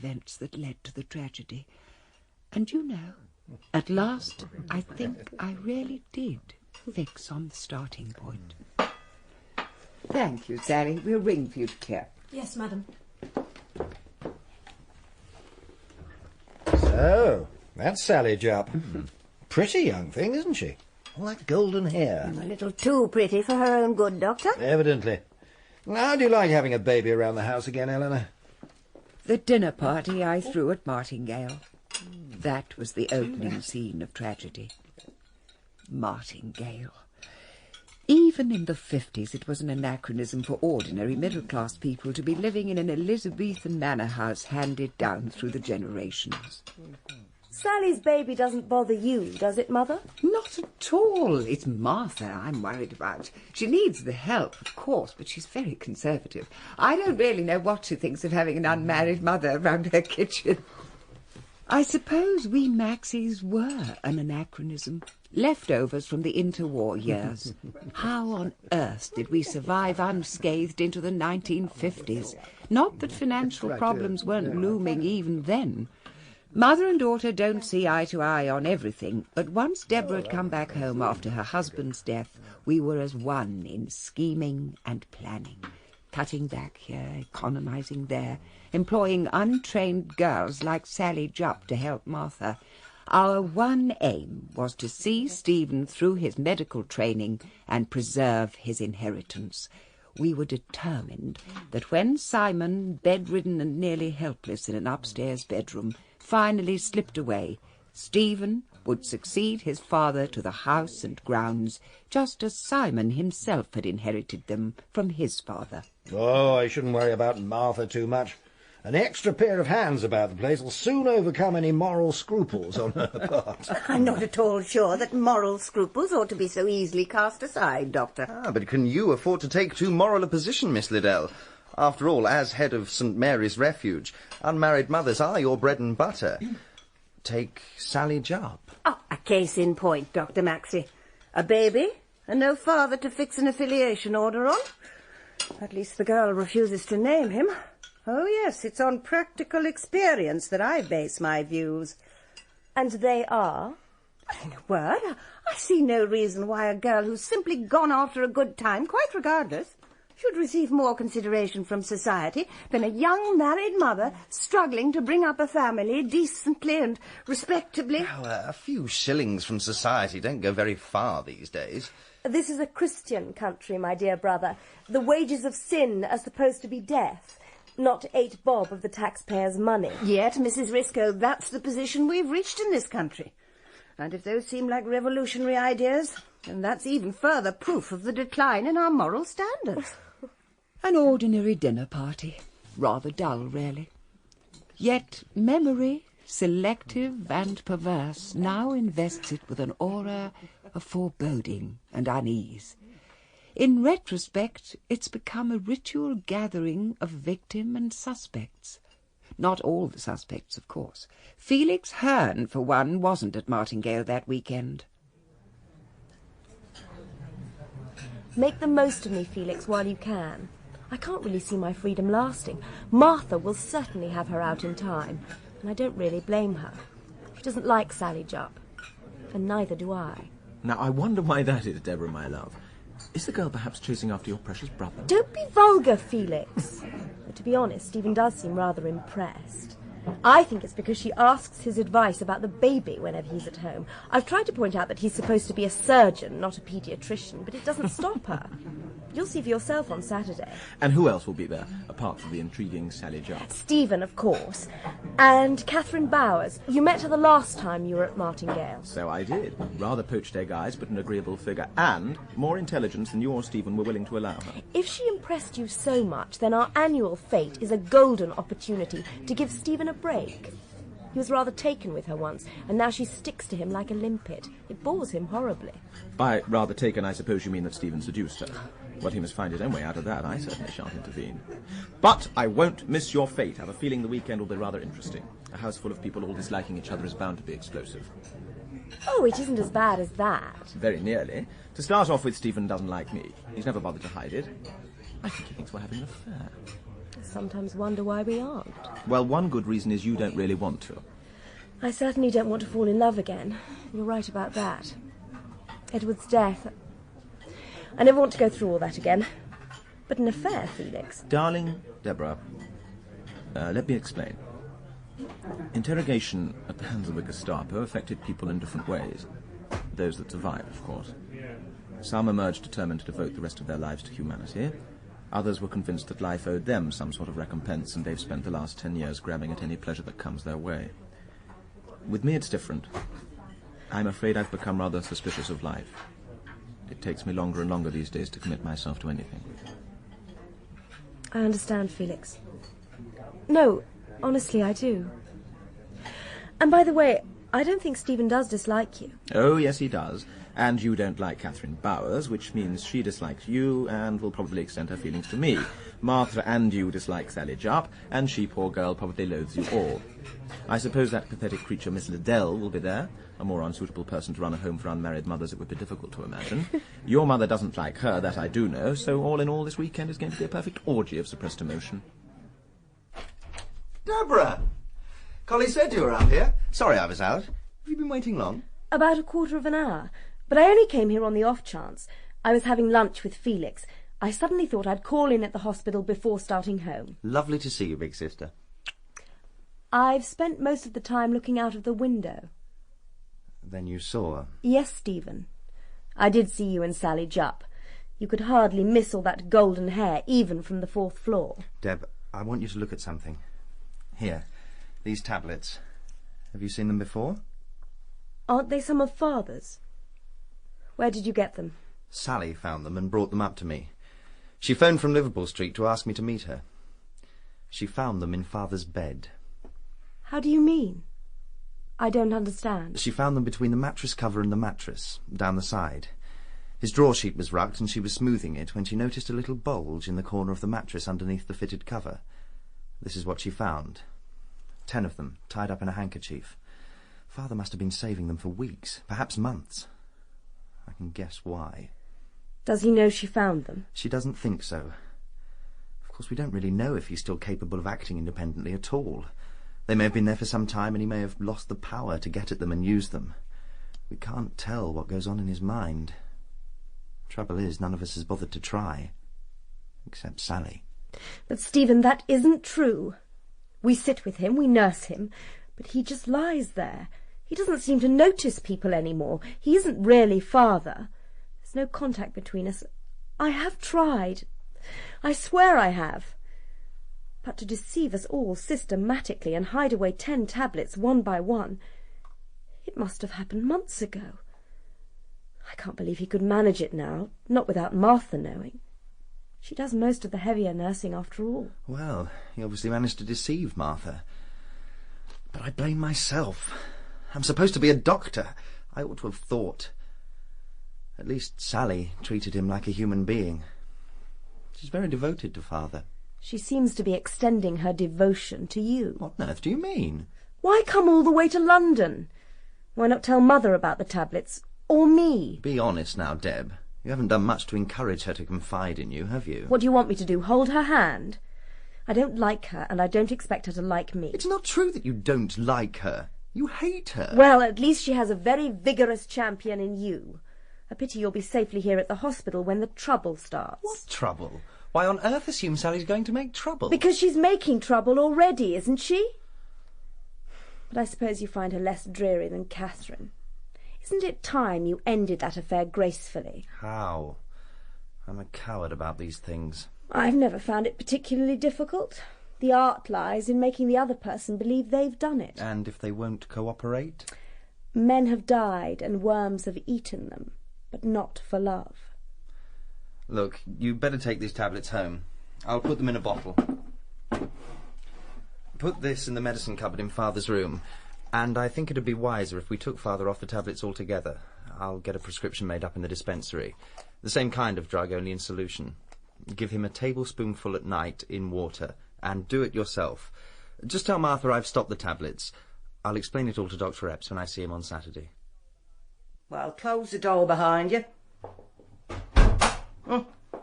events that led to the tragedy. And you know, at last, I think I really did fix on the starting point. Thank you, Sally. We'll ring for you to clear. Yes, madam. So, that's Sally Jupp. Pretty young thing, isn't she? All that golden hair. A little too pretty for her own good, Doctor. Evidently. How do you like having a baby around the house again, Eleanor? The dinner party I threw at Martingale. That was the opening scene of tragedy. Martingale. Even in the 50s, it was an anachronism for ordinary middle-class people to be living in an Elizabethan manor house handed down through the generations. Sally's baby doesn't bother you, does it, Mother? Not at all. It's Martha I'm worried about. She needs the help, of course, but she's very conservative. I don't really know what she thinks of having an unmarried mother around her kitchen. I suppose we Maxies were an anachronism. Leftovers from the interwar years. How on earth did we survive unscathed into the 1950s? Not that financial problems weren't looming even then. Mother and daughter don't see eye to eye on everything, but once Deborah had come back home after her husband's death, we were as one in scheming and planning. Cutting back here, economising there, employing untrained girls like Sally Jupp to help Martha. Our one aim was to see Stephen through his medical training and preserve his inheritance. We were determined that when Simon, bedridden and nearly helpless in an upstairs bedroom, finally slipped away, Stephen would succeed his father to the house and grounds, just as Simon himself had inherited them from his father. Oh, I shouldn't worry about Martha too much. An extra pair of hands about the place will soon overcome any moral scruples on her part. I'm not at all sure that moral scruples ought to be so easily cast aside, Doctor. But can you afford to take too moral a position, Miss Liddell? After all, as head of St. Mary's Refuge, unmarried mothers are your bread and butter. Take Sally Jupp. Oh, a case in point, Dr. Maxie. A baby, and no father to fix an affiliation order on. At least the girl refuses to name him. Oh, yes, it's on practical experience that I base my views. And they are? In a word, I see no reason why a girl who's simply gone after a good time, quite regardless, should receive more consideration from society than a young married mother struggling to bring up a family decently and respectably. Well, a few shillings from society don't go very far these days. This is a Christian country, my dear brother. The wages of sin are supposed to be death, not 8 bob of the taxpayers' money. Yet, Mrs. Risco, that's the position we've reached in this country. And if those seem like revolutionary ideas, then that's even further proof of the decline in our moral standards. An ordinary dinner party. Rather dull, really. Yet memory, selective and perverse, now invests it with an aura of foreboding and unease. In retrospect, it's become a ritual gathering of victim and suspects. Not all the suspects, of course. Felix Hearn, for one, wasn't at Martingale that weekend. Make the most of me, Felix, while you can. I can't really see my freedom lasting. Martha will certainly have her out in time, and I don't really blame her. She doesn't like Sally Jupp, and neither do I. Now, I wonder why that is, Deborah, my love. Is the girl perhaps chasing after your precious brother? Don't be vulgar, Felix. But to be honest, Stephen does seem rather impressed. I think it's because she asks his advice about the baby whenever he's at home. I've tried to point out that he's supposed to be a surgeon, not a paediatrician, but it doesn't stop her. You'll see for yourself on Saturday. And who else will be there, apart from the intriguing Sally Jupp? Stephen, of course. And Catherine Bowers. You met her the last time you were at Martingale. So I did. Rather poached egg eyes, but an agreeable figure, and more intelligence than you or Stephen were willing to allow her. If she impressed you so much, then our annual fete is a golden opportunity to give Stephen a break. He was rather taken with her once, and now she sticks to him like a limpet. It bores him horribly. By rather taken, I suppose you mean that Stephen seduced her. Well, he must find his own way out of that. I certainly shan't intervene. But I won't miss your fate. I have a feeling the weekend will be rather interesting. A house full of people all disliking each other is bound to be explosive. Oh, it isn't as bad as that. Very nearly. To start off with, Stephen doesn't like me. He's never bothered to hide it. I think he thinks we're having an affair. sometimes wonder why we aren't. Well, one good reason is you don't really want to. I certainly don't want to fall in love again. You're right about that. Edward's death. I never want to go through all that again. But an affair, Felix. Darling Deborah, let me explain. Interrogation at the hands of the Gestapo affected people in different ways. Those that survived, of course. Some emerged determined to devote the rest of their lives to humanity. Others were convinced that life owed them some sort of recompense, and they've spent the last 10 years grabbing at any pleasure that comes their way. With me, it's different. I'm afraid I've become rather suspicious of life. It takes me longer and longer these days to commit myself to anything. I understand, Felix. No, honestly, I do. And by the way, I don't think Stephen does dislike you. Oh, yes, he does. And you don't like Catherine Bowers, which means she dislikes you and will probably extend her feelings to me. Martha and you dislike Sally Jupp, and she, poor girl, probably loathes you all. I suppose that pathetic creature Miss Liddell will be there. A more unsuitable person to run a home for unmarried mothers it would be difficult to imagine. Your mother doesn't like her, that I do know, so all in all this weekend is going to be a perfect orgy of suppressed emotion. Deborah! Collie said you were around here. Sorry I was out. Have you been waiting long? About a quarter of an hour. But I only came here on the off chance. I was having lunch with Felix. I suddenly thought I'd call in at the hospital before starting home. Lovely to see you, big sister. I've spent most of the time looking out of the window. Then you saw her? Yes, Stephen. I did see you and Sally Jupp. You could hardly miss all that golden hair, even from the 4th floor. Deb, I want you to look at something. Here, these tablets. Have you seen them before? Aren't they some of Father's? Where did you get them? Sally found them and brought them up to me. She phoned from Liverpool Street to ask me to meet her. She found them in Father's bed. How do you mean? I don't understand. She found them between the mattress cover and the mattress, down the side. His drawer sheet was rucked and she was smoothing it when she noticed a little bulge in the corner of the mattress underneath the fitted cover. This is what she found. 10 of them, tied up in a handkerchief. Father must have been saving them for weeks, perhaps months. I can guess why. Does he know she found them? She doesn't think so. Of course, we don't really know if he's still capable of acting independently at all. They may have been there for some time and he may have lost the power to get at them and use them. We can't tell what goes on in his mind. Trouble is, none of us has bothered to try. Except Sally. But, Stephen, that isn't true. We sit with him, we nurse him, but he just lies there. He doesn't seem to notice people anymore. He isn't really Father. There's no contact between us. I have tried. I swear I have. But to deceive us all systematically and hide away 10 tablets one by one, it must have happened months ago. I can't believe he could manage it now, not without Martha knowing. She does most of the heavier nursing after all. Well, he obviously managed to deceive Martha. But I blame myself. I'm supposed to be a doctor. I ought to have thought. At least Sally treated him like a human being. She's very devoted to Father. She seems to be extending her devotion to you. What on earth do you mean? Why come all the way to London? Why not tell Mother about the tablets? Or me? Be honest now, Deb. You haven't done much to encourage her to confide in you, have you? What do you want me to do, hold her hand? I don't like her, and I don't expect her to like me. It's not true that you don't like her. You hate her. Well, at least she has a very vigorous champion in you. A pity you'll be safely here at the hospital when the trouble starts. What trouble? Why on earth assume Sally's going to make trouble? Because she's making trouble already, isn't she? But I suppose you find her less dreary than Catherine. Isn't it time you ended that affair gracefully? How? I'm a coward about these things. I've never found it particularly difficult. The art lies in making the other person believe they've done it. And if they won't cooperate? Men have died and worms have eaten them, but not for love. Look, you better take these tablets home. I'll put them in a bottle. Put this in the medicine cupboard in Father's room. And I think it'd be wiser if we took Father off the tablets altogether. I'll get a prescription made up in the dispensary. The same kind of drug, only in solution. Give him a tablespoonful at night in water, and do it yourself. Just tell Martha I've stopped the tablets. I'll explain it all to Dr. Epps when I see him on Saturday. Well, close the door behind you.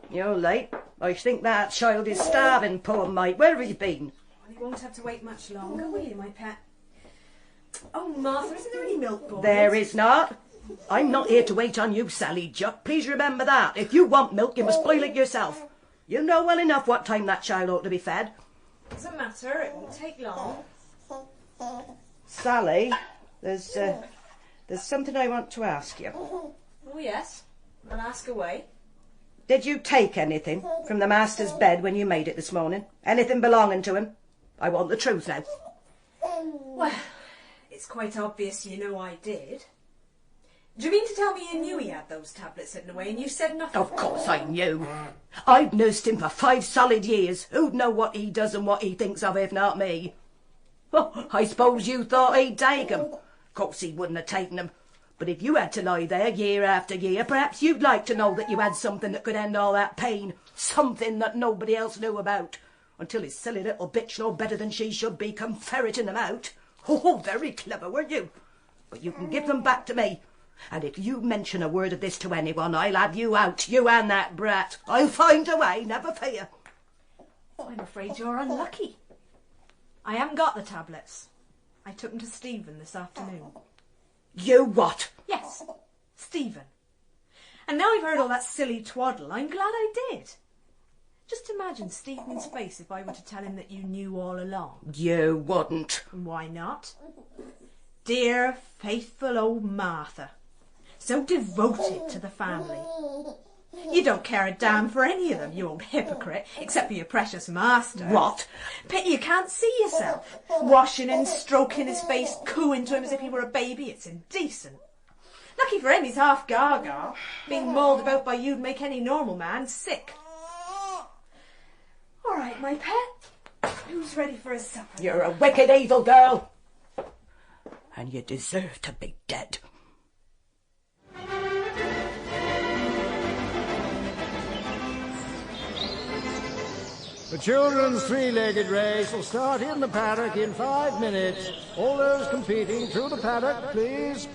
You're late. I think that child is starving, poor mate. Where have you been? Well, you won't have to wait much longer, will you, my pet? Oh, Martha, isn't there any milk boiled? There is not. I'm not here to wait on you, Sally Jupp. Please remember that. If you want milk, you must boil it yourself. You know well enough what time that child ought to be fed. Doesn't matter, it won't take long. Sally, there's something I want to ask you. Oh, yes. I'll ask away. Did you take anything from the master's bed when you made it this morning? Anything belonging to him? I want the truth now. Well, it's quite obvious you know I did. Do you mean to tell me you knew he had those tablets hidden away and you said nothing? Of course I knew. I've nursed him for 5 solid years. Who'd know what he does and what he thinks of if not me? Oh, I suppose you thought he'd take 'em. Of course he wouldn't have taken 'em. But if you had to lie there year after year, perhaps you'd like to know that you had something that could end all that pain. Something that nobody else knew about. Until his silly little bitch, no better than she should be, come ferreting them out. Oh, very clever, weren't you? But you can give them back to me. And if you mention a word of this to anyone, I'll have you out, you and that brat. I'll find a way, never fear. I'm afraid you're unlucky. I haven't got the tablets. I took them to Stephen this afternoon. You what? Yes, Stephen. And now I've heard all that silly twaddle, I'm glad I did. Just imagine Stephen's face if I were to tell him that you knew all along. You wouldn't. And why not? Dear, faithful old Martha. So devoted to the family. You don't care a damn for any of them, you old hypocrite, except for your precious master. What? Pity you can't see yourself. Washing and stroking his face, cooing to him as if he were a baby. It's indecent. Lucky for him he's half gaga. Being mauled about by you'd make any normal man sick. All right, my pet. Who's ready for his supper? You're a wicked, evil girl. And you deserve to be dead. The children's three-legged race will start in the paddock in 5 minutes. All those competing through the paddock, please.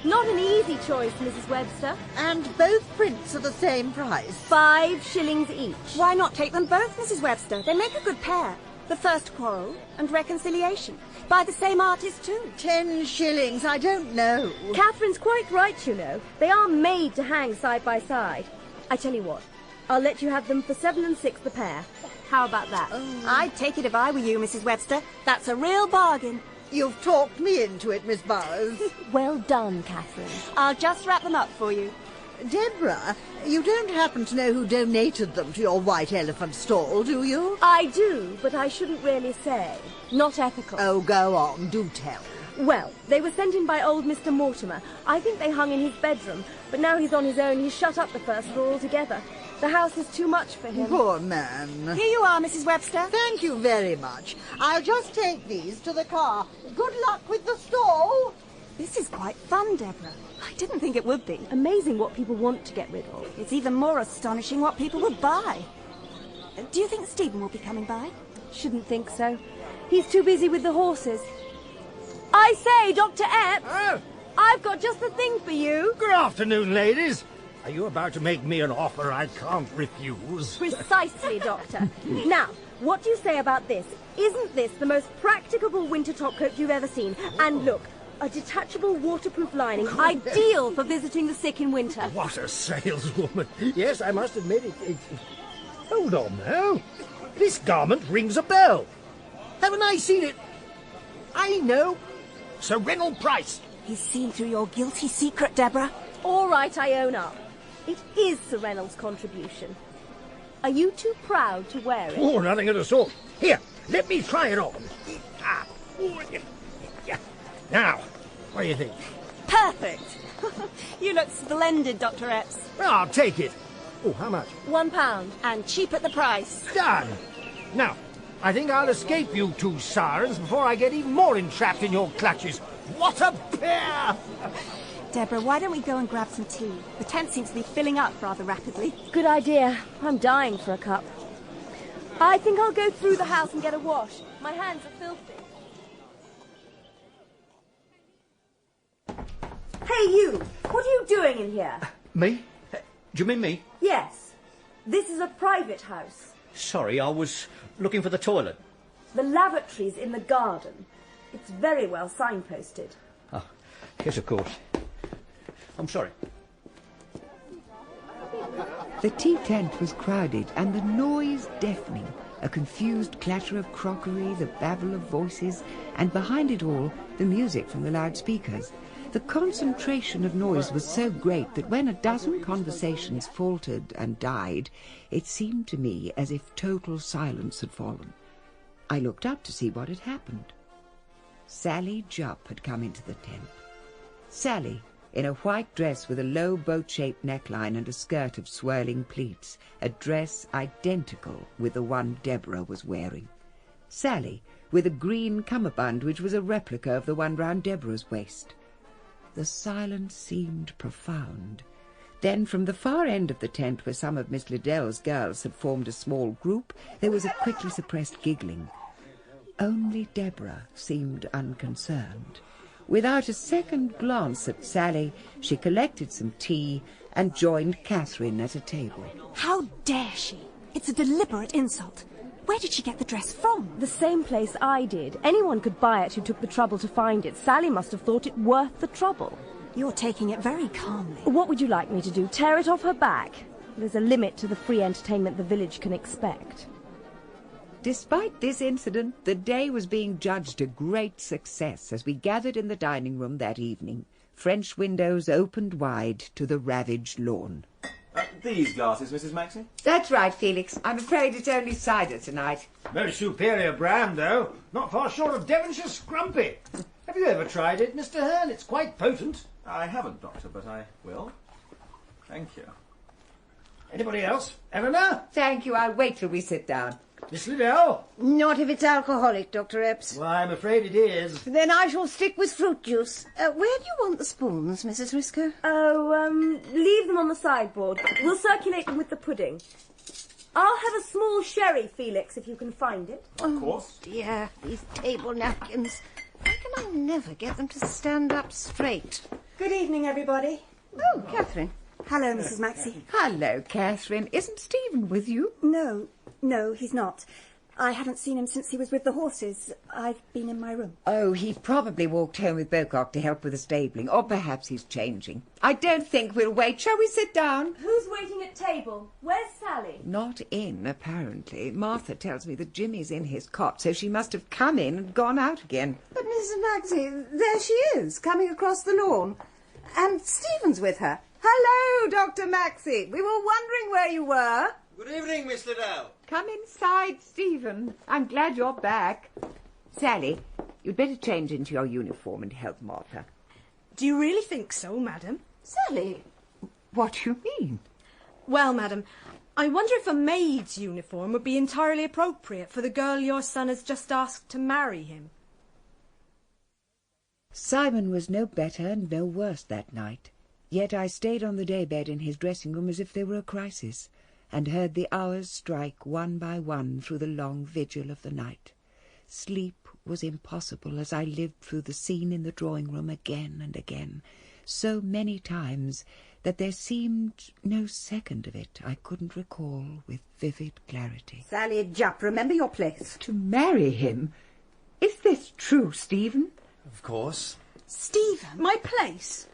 Not an easy choice, Mrs. Webster. And both prints are the same price. 5 shillings each. Why not take them both, Mrs. Webster? They make a good pair. The First Quarrel and Reconciliation. By the same artist, too. 10 shillings, I don't know. Catherine's quite right, you know. They are made to hang side by side. I tell you what, I'll let you have them for 7 and 6 the pair. How about that? Oh. I'd take it if I were you, Mrs. Webster. That's a real bargain. You've talked me into it, Miss Burrows. Well done, Catherine. I'll just wrap them up for you. Deborah, you don't happen to know who donated them to your White Elephant stall, do you? I do, but I shouldn't really say. Not ethical. Oh, go on, do tell. Well, they were sent in by old Mr. Mortimer. I think they hung in his bedroom, but now he's on his own, he's shut up the first floor altogether. The house is too much for him. Poor man. Here you are, Mrs. Webster. Thank you very much. I'll just take these to the car. Good luck with the stall. This is quite fun, Deborah. I didn't think it would be. Amazing what people want to get rid of. It's even more astonishing what people would buy. Do you think Stephen will be coming by? Shouldn't think so. He's too busy with the horses. I say, Dr. Epps! Oh. I've got just the thing for you. Good afternoon, ladies. Are you about to make me an offer I can't refuse? Precisely, Doctor. Now, what do you say about this? Isn't this the most practicable winter topcoat you've ever seen? And look, a detachable waterproof lining, ideal for visiting the sick in winter. What a saleswoman. Yes, I must admit it. Hold on now. This garment rings a bell. Haven't I seen it? I know. Sir Reynolds Price. He's seen through your guilty secret, Deborah. All right, I own up. It is Sir Reynolds' contribution. Are you too proud to wear it? Oh, nothing of the sort. Here, let me try it on. Now, what do you think? Perfect. You look splendid, Dr. Epps. Well, I'll take it. Oh, how much? £1. And cheap at the price. Done. Now, I think I'll escape you two sirens before I get even more entrapped in your clutches. What a pair! Deborah, why don't we go and grab some tea? The tent seems to be filling up rather rapidly. Good idea. I'm dying for a cup. I think I'll go through the house and get a wash. My hands are filthy. Hey, you! What are you doing in here? Me? Do you mean me? Yes. This is a private house. Sorry, I was looking for the toilet. The lavatory's in the garden. It's very well signposted. Oh, yes, of course. I'm sorry. The tea tent was crowded and the noise deafening. A confused clatter of crockery, the babble of voices, and behind it all, the music from the loudspeakers. The concentration of noise was so great that when a dozen conversations faltered and died, it seemed to me as if total silence had fallen. I looked up to see what had happened. Sally Jupp had come into the tent. Sally, in a white dress with a low boat-shaped neckline and a skirt of swirling pleats, a dress identical with the one Deborah was wearing. Sally, with a green cummerbund which was a replica of the one round Deborah's waist. The silence seemed profound. Then, from the far end of the tent, where some of Miss Liddell's girls had formed a small group, there was a quickly suppressed giggling. Only Deborah seemed unconcerned. Without a second glance at Sally, she collected some tea and joined Catherine at a table. How dare she? It's a deliberate insult. Where did she get the dress from? The same place I did. Anyone could buy it who took the trouble to find it. Sally must have thought it worth the trouble. You're taking it very calmly. What would you like me to do? Tear it off her back? There's a limit to the free entertainment the village can expect. Despite this incident, the day was being judged a great success as we gathered in the dining room that evening, French windows opened wide to the ravaged lawn. These glasses, Mrs. Maxie? That's right, Felix. I'm afraid it's only cider tonight. Very superior brand, though. Not far short of Devonshire Scrumpy. Have you ever tried it, Mr. Hearn? It's quite potent. I haven't, Doctor, but I will. Thank you. Anybody else? Eleanor? Thank you. I'll wait till we sit down. Miss Liddell? Not if it's alcoholic, Dr. Epps. Well, I'm afraid it is. Then I shall stick with fruit juice. Where do you want the spoons, Mrs. Risco? Leave them on the sideboard. We'll circulate them with the pudding. I'll have a small sherry, Felix, if you can find it. Of course. Dear, these table napkins. Why can I never get them to stand up straight? Good evening, everybody. Oh, Catherine. Hello, Mrs. Maxie. Hello, Catherine. Isn't Stephen with you? No, he's not. I haven't seen him since he was with the horses. I've been in my room. Oh, he probably walked home with Bocock to help with the stabling, or perhaps he's changing. I don't think we'll wait. Shall we sit down? Who's waiting at table? Where's Sally? Not in, apparently. Martha tells me that Jimmy's in his cot, so she must have come in and gone out again. But Mrs. Maxie, there she is, coming across the lawn. And Stephen's with her. Hello, Dr. Maxie. We were wondering where you were. Good evening, Miss Liddell. Come inside, Stephen. I'm glad you're back. Sally, you'd better change into your uniform and help Martha. Do you really think so, madam? Sally. What do you mean? Well, madam, I wonder if a maid's uniform would be entirely appropriate for the girl your son has just asked to marry him. Simon was no better and no worse that night, yet I stayed on the daybed in his dressing-room as if there were a crisis, and heard the hours strike one by one through the long vigil of the night. Sleep was impossible as I lived through the scene in the drawing-room again and again, so many times that there seemed no second of it I couldn't recall with vivid clarity. Sally Jupp, remember your place. To marry him? Is this true, Stephen? Of course. Stephen? My place?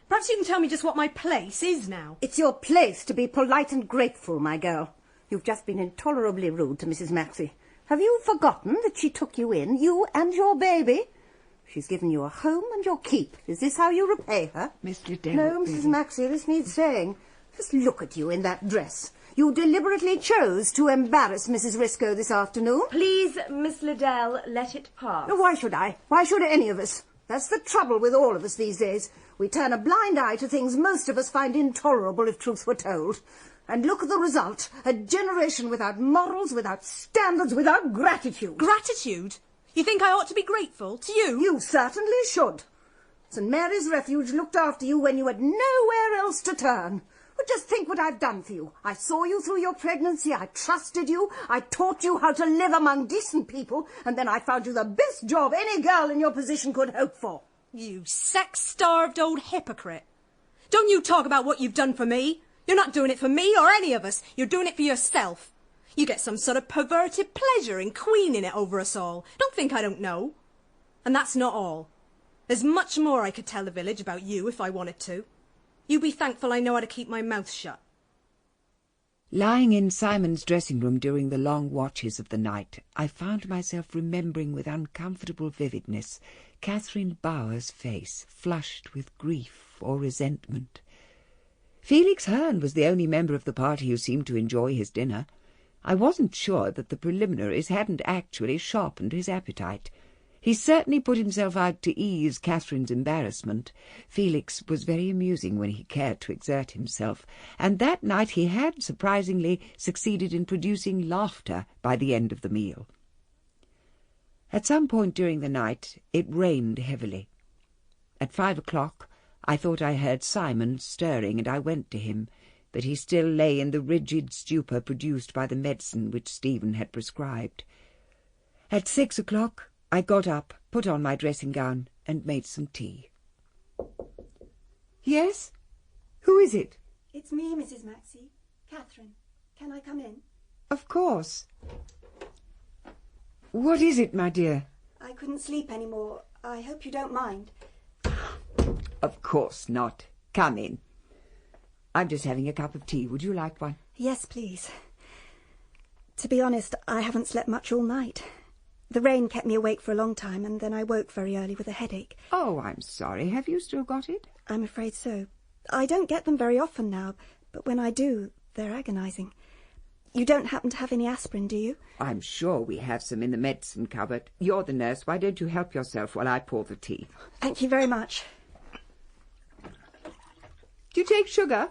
Perhaps you can tell me just what my place is now. It's your place to be polite and grateful, my girl. You've just been intolerably rude to Mrs. Maxie. Have you forgotten that she took you in, you and your baby? She's given you a home and your keep. Is this how you repay her? Miss Liddell... No, Mrs. Maxie, this needs saying. Just look at you in that dress. You deliberately chose to embarrass Mrs. Risco this afternoon. Please, Miss Liddell, let it pass. Why should I? Why should any of us? That's the trouble with all of us these days. We turn a blind eye to things most of us find intolerable if truth were told. And look at the result. A generation without morals, without standards, without gratitude. Gratitude? You think I ought to be grateful to you? You certainly should. St. Mary's Refuge looked after you when you had nowhere else to turn. But just think what I've done for you. I saw you through your pregnancy, I trusted you, I taught you how to live among decent people, and then I found you the best job any girl in your position could hope for. You sex-starved old hypocrite. Don't you talk about what you've done for me. You're not doing it for me or any of us. You're doing it for yourself. You get some sort of perverted pleasure in queening it over us all. Don't think I don't know. And that's not all. There's much more I could tell the village about you if I wanted to. You be thankful I know how to keep my mouth shut. Lying in Simon's dressing room during the long watches of the night, I found myself remembering with uncomfortable vividness Catherine Bower's face, flushed with grief or resentment. Felix Herne was the only member of the party who seemed to enjoy his dinner. I wasn't sure that the preliminaries hadn't actually sharpened his appetite. He certainly put himself out to ease Catherine's embarrassment. Felix was very amusing when he cared to exert himself, and that night he had, surprisingly, succeeded in producing laughter by the end of the meal. At some point during the night it rained heavily. At 5 o'clock I thought I heard Simon stirring, and I went to him, but he still lay in the rigid stupor produced by the medicine which Stephen had prescribed. At 6 o'clock I got up, put on my dressing gown, and made some tea. Yes? Who is it? It's me, Mrs. Maxie. Catherine. Can I come in? Of course. What is it, my dear? I couldn't sleep any more. I hope you don't mind. Of course not. Come in. I'm just having a cup of tea. Would you like one? Yes, please. To be honest, I haven't slept much all night. The rain kept me awake for a long time, and then I woke very early with a headache. Oh, I'm sorry. Have you still got it? I'm afraid so. I don't get them very often now, but when I do, they're agonising. You don't happen to have any aspirin, do you? I'm sure we have some in the medicine cupboard. You're the nurse. Why don't you help yourself while I pour the tea? Thank you very much. Do you take sugar?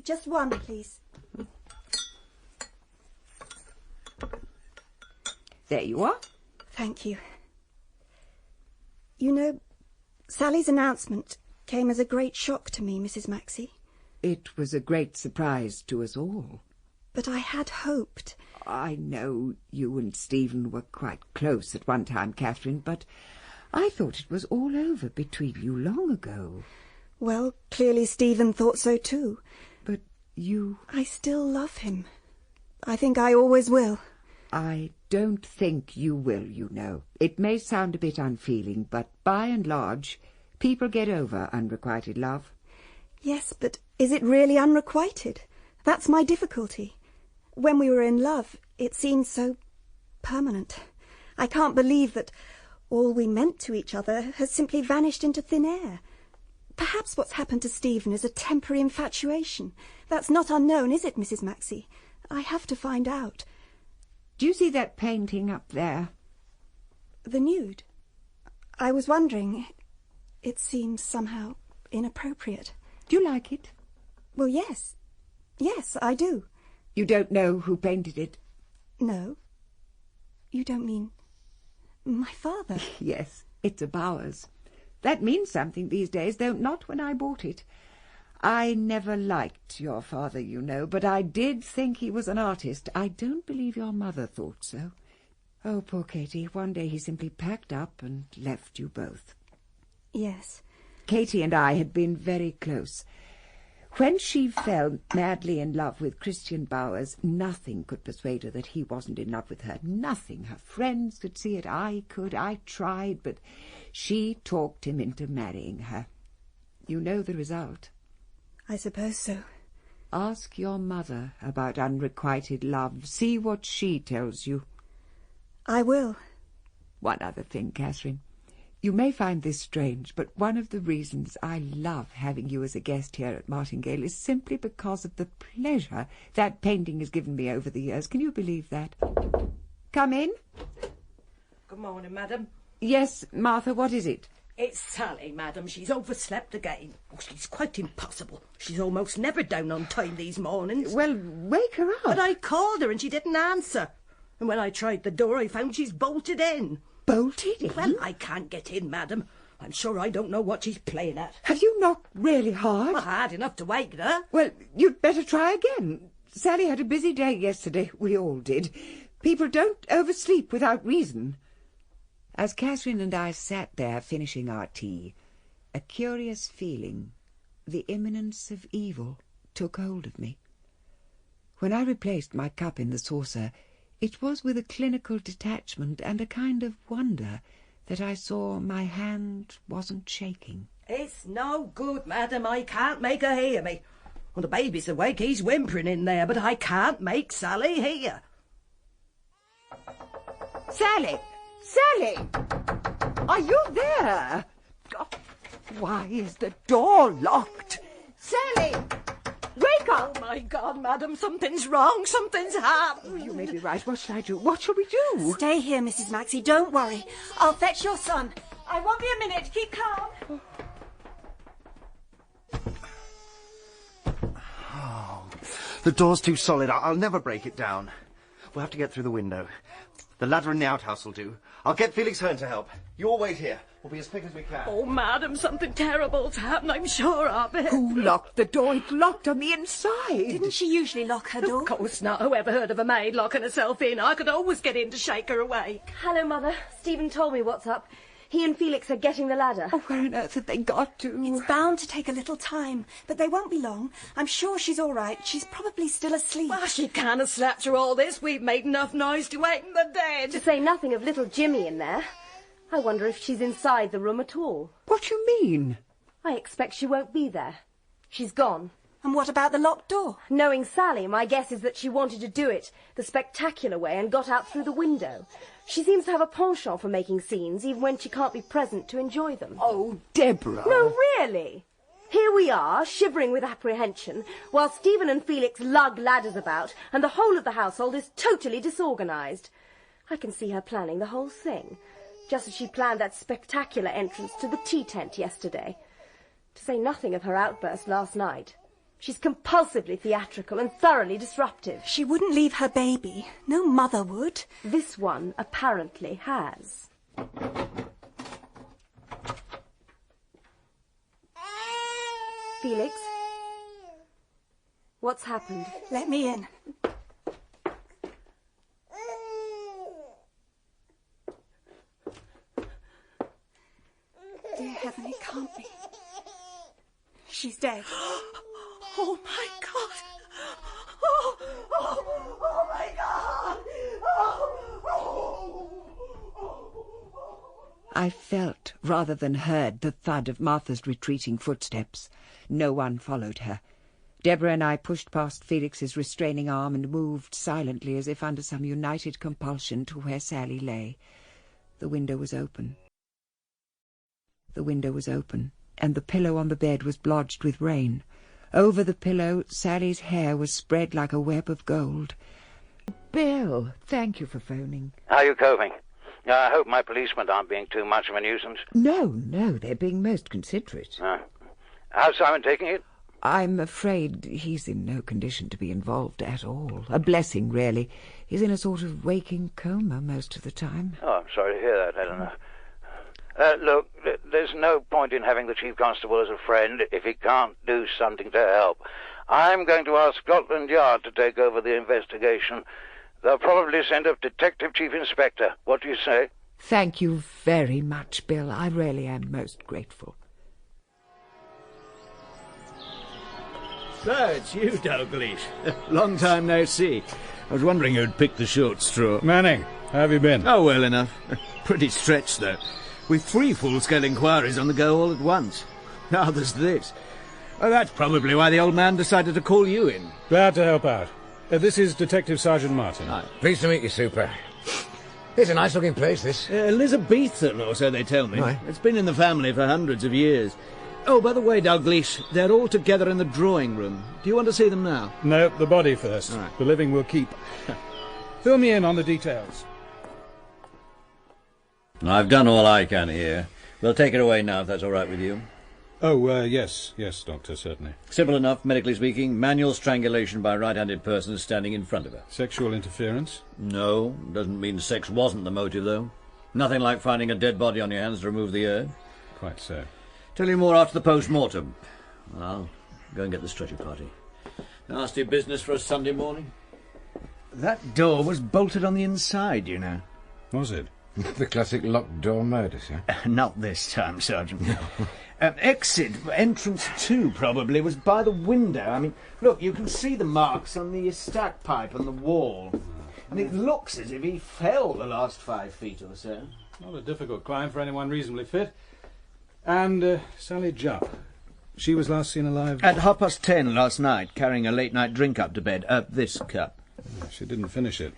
Just one, please. There you are. Thank you. You know, Sally's announcement came as a great shock to me, Mrs. Maxie. It was a great surprise to us all. But I had hoped. I know you and Stephen were quite close at one time, Catherine, but I thought it was all over between you long ago. Well, clearly Stephen thought so too. But you... I still love him. I think I always will. I don't think you will, you know. It may sound a bit unfeeling, but by and large, people get over unrequited love. Yes, but is it really unrequited? That's my difficulty. When we were in love, it seemed so permanent. I can't believe that all we meant to each other has simply vanished into thin air. Perhaps what's happened to Stephen is a temporary infatuation. That's not unknown, is it, Mrs. Maxie? I have to find out. Do you see that painting up there? The nude? I was wondering. It seems somehow inappropriate. Do you like it? Well, yes. Yes, I do. You don't know who painted it? No. You don't mean my father? Yes, it's a Bowers. That means something these days, though not when I bought it. I never liked your father, you know, but I did think he was an artist. I don't believe your mother thought so. Oh, poor Katie, one day he simply packed up and left you both. Yes. Katie and I had been very close. When she fell madly in love with Christian Bowers, nothing could persuade her that he wasn't in love with her. Nothing. Her friends could see it. I could. I tried, but she talked him into marrying her. You know the result. I suppose so. Ask your mother about unrequited love. See what she tells you. I will. One other thing, Catherine. You may find this strange, but one of the reasons I love having you as a guest here at Martingale is simply because of the pleasure that painting has given me over the years. Can you believe that? Come in. Good morning, madam. Yes, Martha, what is it? It's Sally, madam. She's overslept again. Oh, she's quite impossible. She's almost never down on time these mornings. Well, wake her up. But I called her and she didn't answer. And when I tried the door, I found she's bolted in. Bolted in? Well, I can't get in, madam. I'm sure I don't know what she's playing at. Have you knocked really hard? Well, hard enough to wake her. Well, you'd better try again. Sally had a busy day yesterday. We all did. People don't oversleep without reason. As Catherine and I sat there finishing our tea, a curious feeling, the imminence of evil, took hold of me. When I replaced my cup in the saucer, it was with a clinical detachment and a kind of wonder that I saw my hand wasn't shaking. It's no good, madam. I can't make her hear me. Well, the baby's awake. He's whimpering in there, but I can't make Sally hear. Sally! Sally! Are you there? Oh, why is the door locked? Sally! Wake up! Oh, my God, madam, something's wrong. Something's happened. You may be right. What shall I do? What shall we do? Stay here, Mrs. Maxie. Don't worry. I'll fetch your son. I won't be a minute. Keep calm. Oh, the door's too solid. I'll never break it down. We'll have to get through the window. The ladder in the outhouse will do. I'll get Felix Hearn to help. You all wait here. We'll be as quick as we can. Oh, madam, something terrible's happened. I'm sure of it. Who locked the door? It's locked on the inside. Didn't she usually lock her door? Of course not. Who ever heard of a maid locking herself in? I could always get in to shake her awake. Hello, Mother. Stephen told me what's up. He and Felix are getting the ladder. Oh, where on earth have they got to? It's bound to take a little time, but they won't be long. I'm sure she's all right. She's probably still asleep. Well, she can't have slept through all this. We've made enough noise to waken the dead. To say nothing of little Jimmy in there. I wonder if she's inside the room at all. What do you mean? I expect she won't be there. She's gone. And what about the locked door? Knowing Sally, my guess is that she wanted to do it the spectacular way and got out through the window. She seems to have a penchant for making scenes, even when she can't be present to enjoy them. Oh, Deborah. No, really. Here we are, shivering with apprehension, while Stephen and Felix lug ladders about, and the whole of the household is totally disorganised. I can see her planning the whole thing, just as she planned that spectacular entrance to the tea tent yesterday. To say nothing of her outburst last night. She's compulsively theatrical and thoroughly disruptive. She wouldn't leave her baby. No mother would. This one apparently has. Felix? What's happened? Let me in. Dear heaven, it can't be. She's dead. Oh, my God. Oh, my God. I felt, rather than heard, the thud of Martha's retreating footsteps. No one followed her. Deborah and I pushed past Felix's restraining arm and moved silently as if under some united compulsion to where Sally lay. The window was open. The window was open, and the pillow on the bed was blotched with rain. Over the pillow, Sally's hair was spread like a web of gold. Bill, thank you for phoning. How are you coping? I hope my policemen aren't being too much of a nuisance. No, they're being most considerate. How's Simon taking it? I'm afraid he's in no condition to be involved at all. A blessing, really. He's in a sort of waking coma most of the time. Oh, I'm sorry to hear that, Eleanor. Look, there's no point in having the Chief Constable as a friend if he can't do something to help. I'm going to ask Scotland Yard to take over the investigation. They'll probably send a Detective Chief Inspector. What do you say? Thank you very much, Bill. I really am most grateful. So, it's you, Dalgliesh. Long time no see. I was wondering who'd picked the short straw. Manning, how have you been? Oh, well enough. Pretty stretched, though. With 3 full-scale inquiries on the go all at once. Now there's this. Well, that's probably why the old man decided to call you in. Glad to help out. This is Detective Sergeant Martin. Hi. Pleased to meet you, Super. It's a nice-looking place, this. Elizabethan, or so they tell me. Aye. It's been in the family for hundreds of years. Oh, by the way, Dalgliesh, they're all together in the drawing room. Do you want to see them now? No, the body first. All right. The living will keep. Fill me in on the details. I've done all I can here. We'll take it away now, if that's all right with you. Oh, yes, Doctor, certainly. Simple enough, medically speaking. Manual strangulation by right-handed person standing in front of her. Sexual interference? No, doesn't mean sex wasn't the motive, though. Nothing like finding a dead body on your hands to remove the urge. Quite so. Tell you more after the post-mortem. I'll go and get the stretcher party. Nasty business for a Sunday morning. That door was bolted on the inside, you know. Was it? The classic locked door murder, sir. Not this time, Sergeant. Exit, entrance 2 probably, was by the window. I mean, look, you can see the marks on the stack pipe on the wall. And it looks as if he fell the last 5 feet or so. Not a difficult climb for anyone reasonably fit. And Sally Jupp. She was last seen alive... At 10:30 last night, carrying a late-night drink up to bed. This cup. She didn't finish it.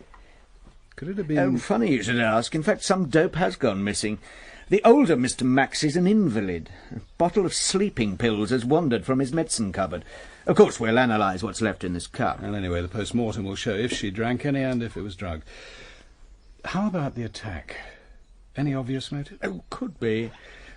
Could it have been... Oh, funny you should ask. In fact, some dope has gone missing. The older Mr. Maxie's an invalid. A bottle of sleeping pills has wandered from his medicine cupboard. Of course, we'll analyse what's left in this cup. And anyway, the post-mortem will show if she drank any and if it was drugged. How about the attack? Any obvious motive? Oh, could be.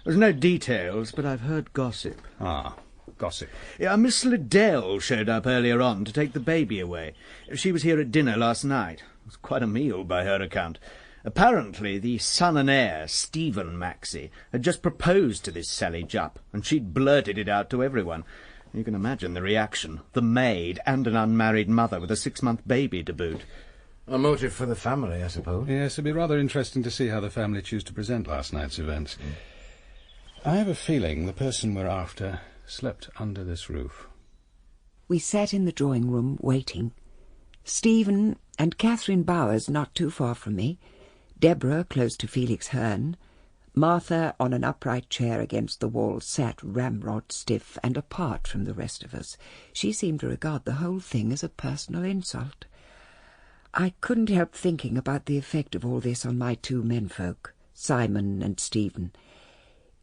There's no details, but I've heard gossip. Ah, gossip. Yeah, Miss Liddell showed up earlier on to take the baby away. She was here at dinner last night. It was quite a meal by her account. Apparently, the son and heir, Stephen Maxie, had just proposed to this Sally Jupp, and she'd blurted it out to everyone. You can imagine the reaction. The maid and an unmarried mother with a 6-month baby to boot. A motive for the family, I suppose. Yes, it'd be rather interesting to see how the family choose to present last night's events. I have a feeling the person we're after slept under this roof. We sat in the drawing-room waiting. Stephen and Catherine Bowers not too far from me, Deborah close to Felix Hearn, Martha on an upright chair against the wall sat ramrod stiff and apart from the rest of us. She seemed to regard the whole thing as a personal insult. I couldn't help thinking about the effect of all this on my 2 menfolk, Simon and Stephen.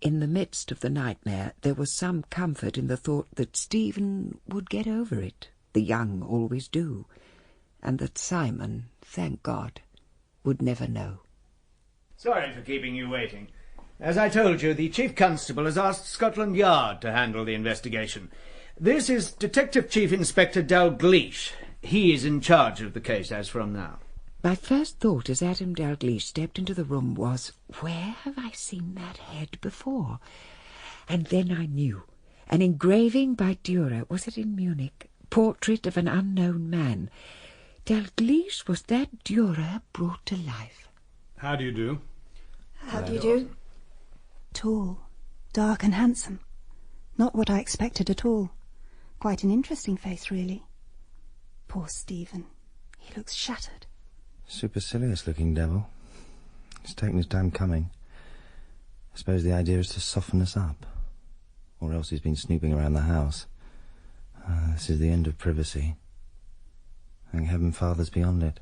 In the midst of the nightmare, there was some comfort in the thought that Stephen would get over it. The young always do. And that Simon, thank God, would never know. Sorry for keeping you waiting. As I told you, the Chief Constable has asked Scotland Yard to handle the investigation. This is Detective Chief Inspector Dalgliesh. He is in charge of the case as from now. My first thought as Adam Dalgliesh stepped into the room was, where have I seen that head before? And then I knew. An engraving by Dürer, was it in Munich? Portrait of an unknown man. Dalgliesh was that Dürer brought to life. How do you do? How do you do? Tall, dark and handsome. Not what I expected at all. Quite an interesting face, really. Poor Stephen. He looks shattered. Supercilious-looking devil. He's taken his time coming. I suppose the idea is to soften us up. Or else he's been snooping around the house. This is the end of privacy. Thank heaven Father's beyond it.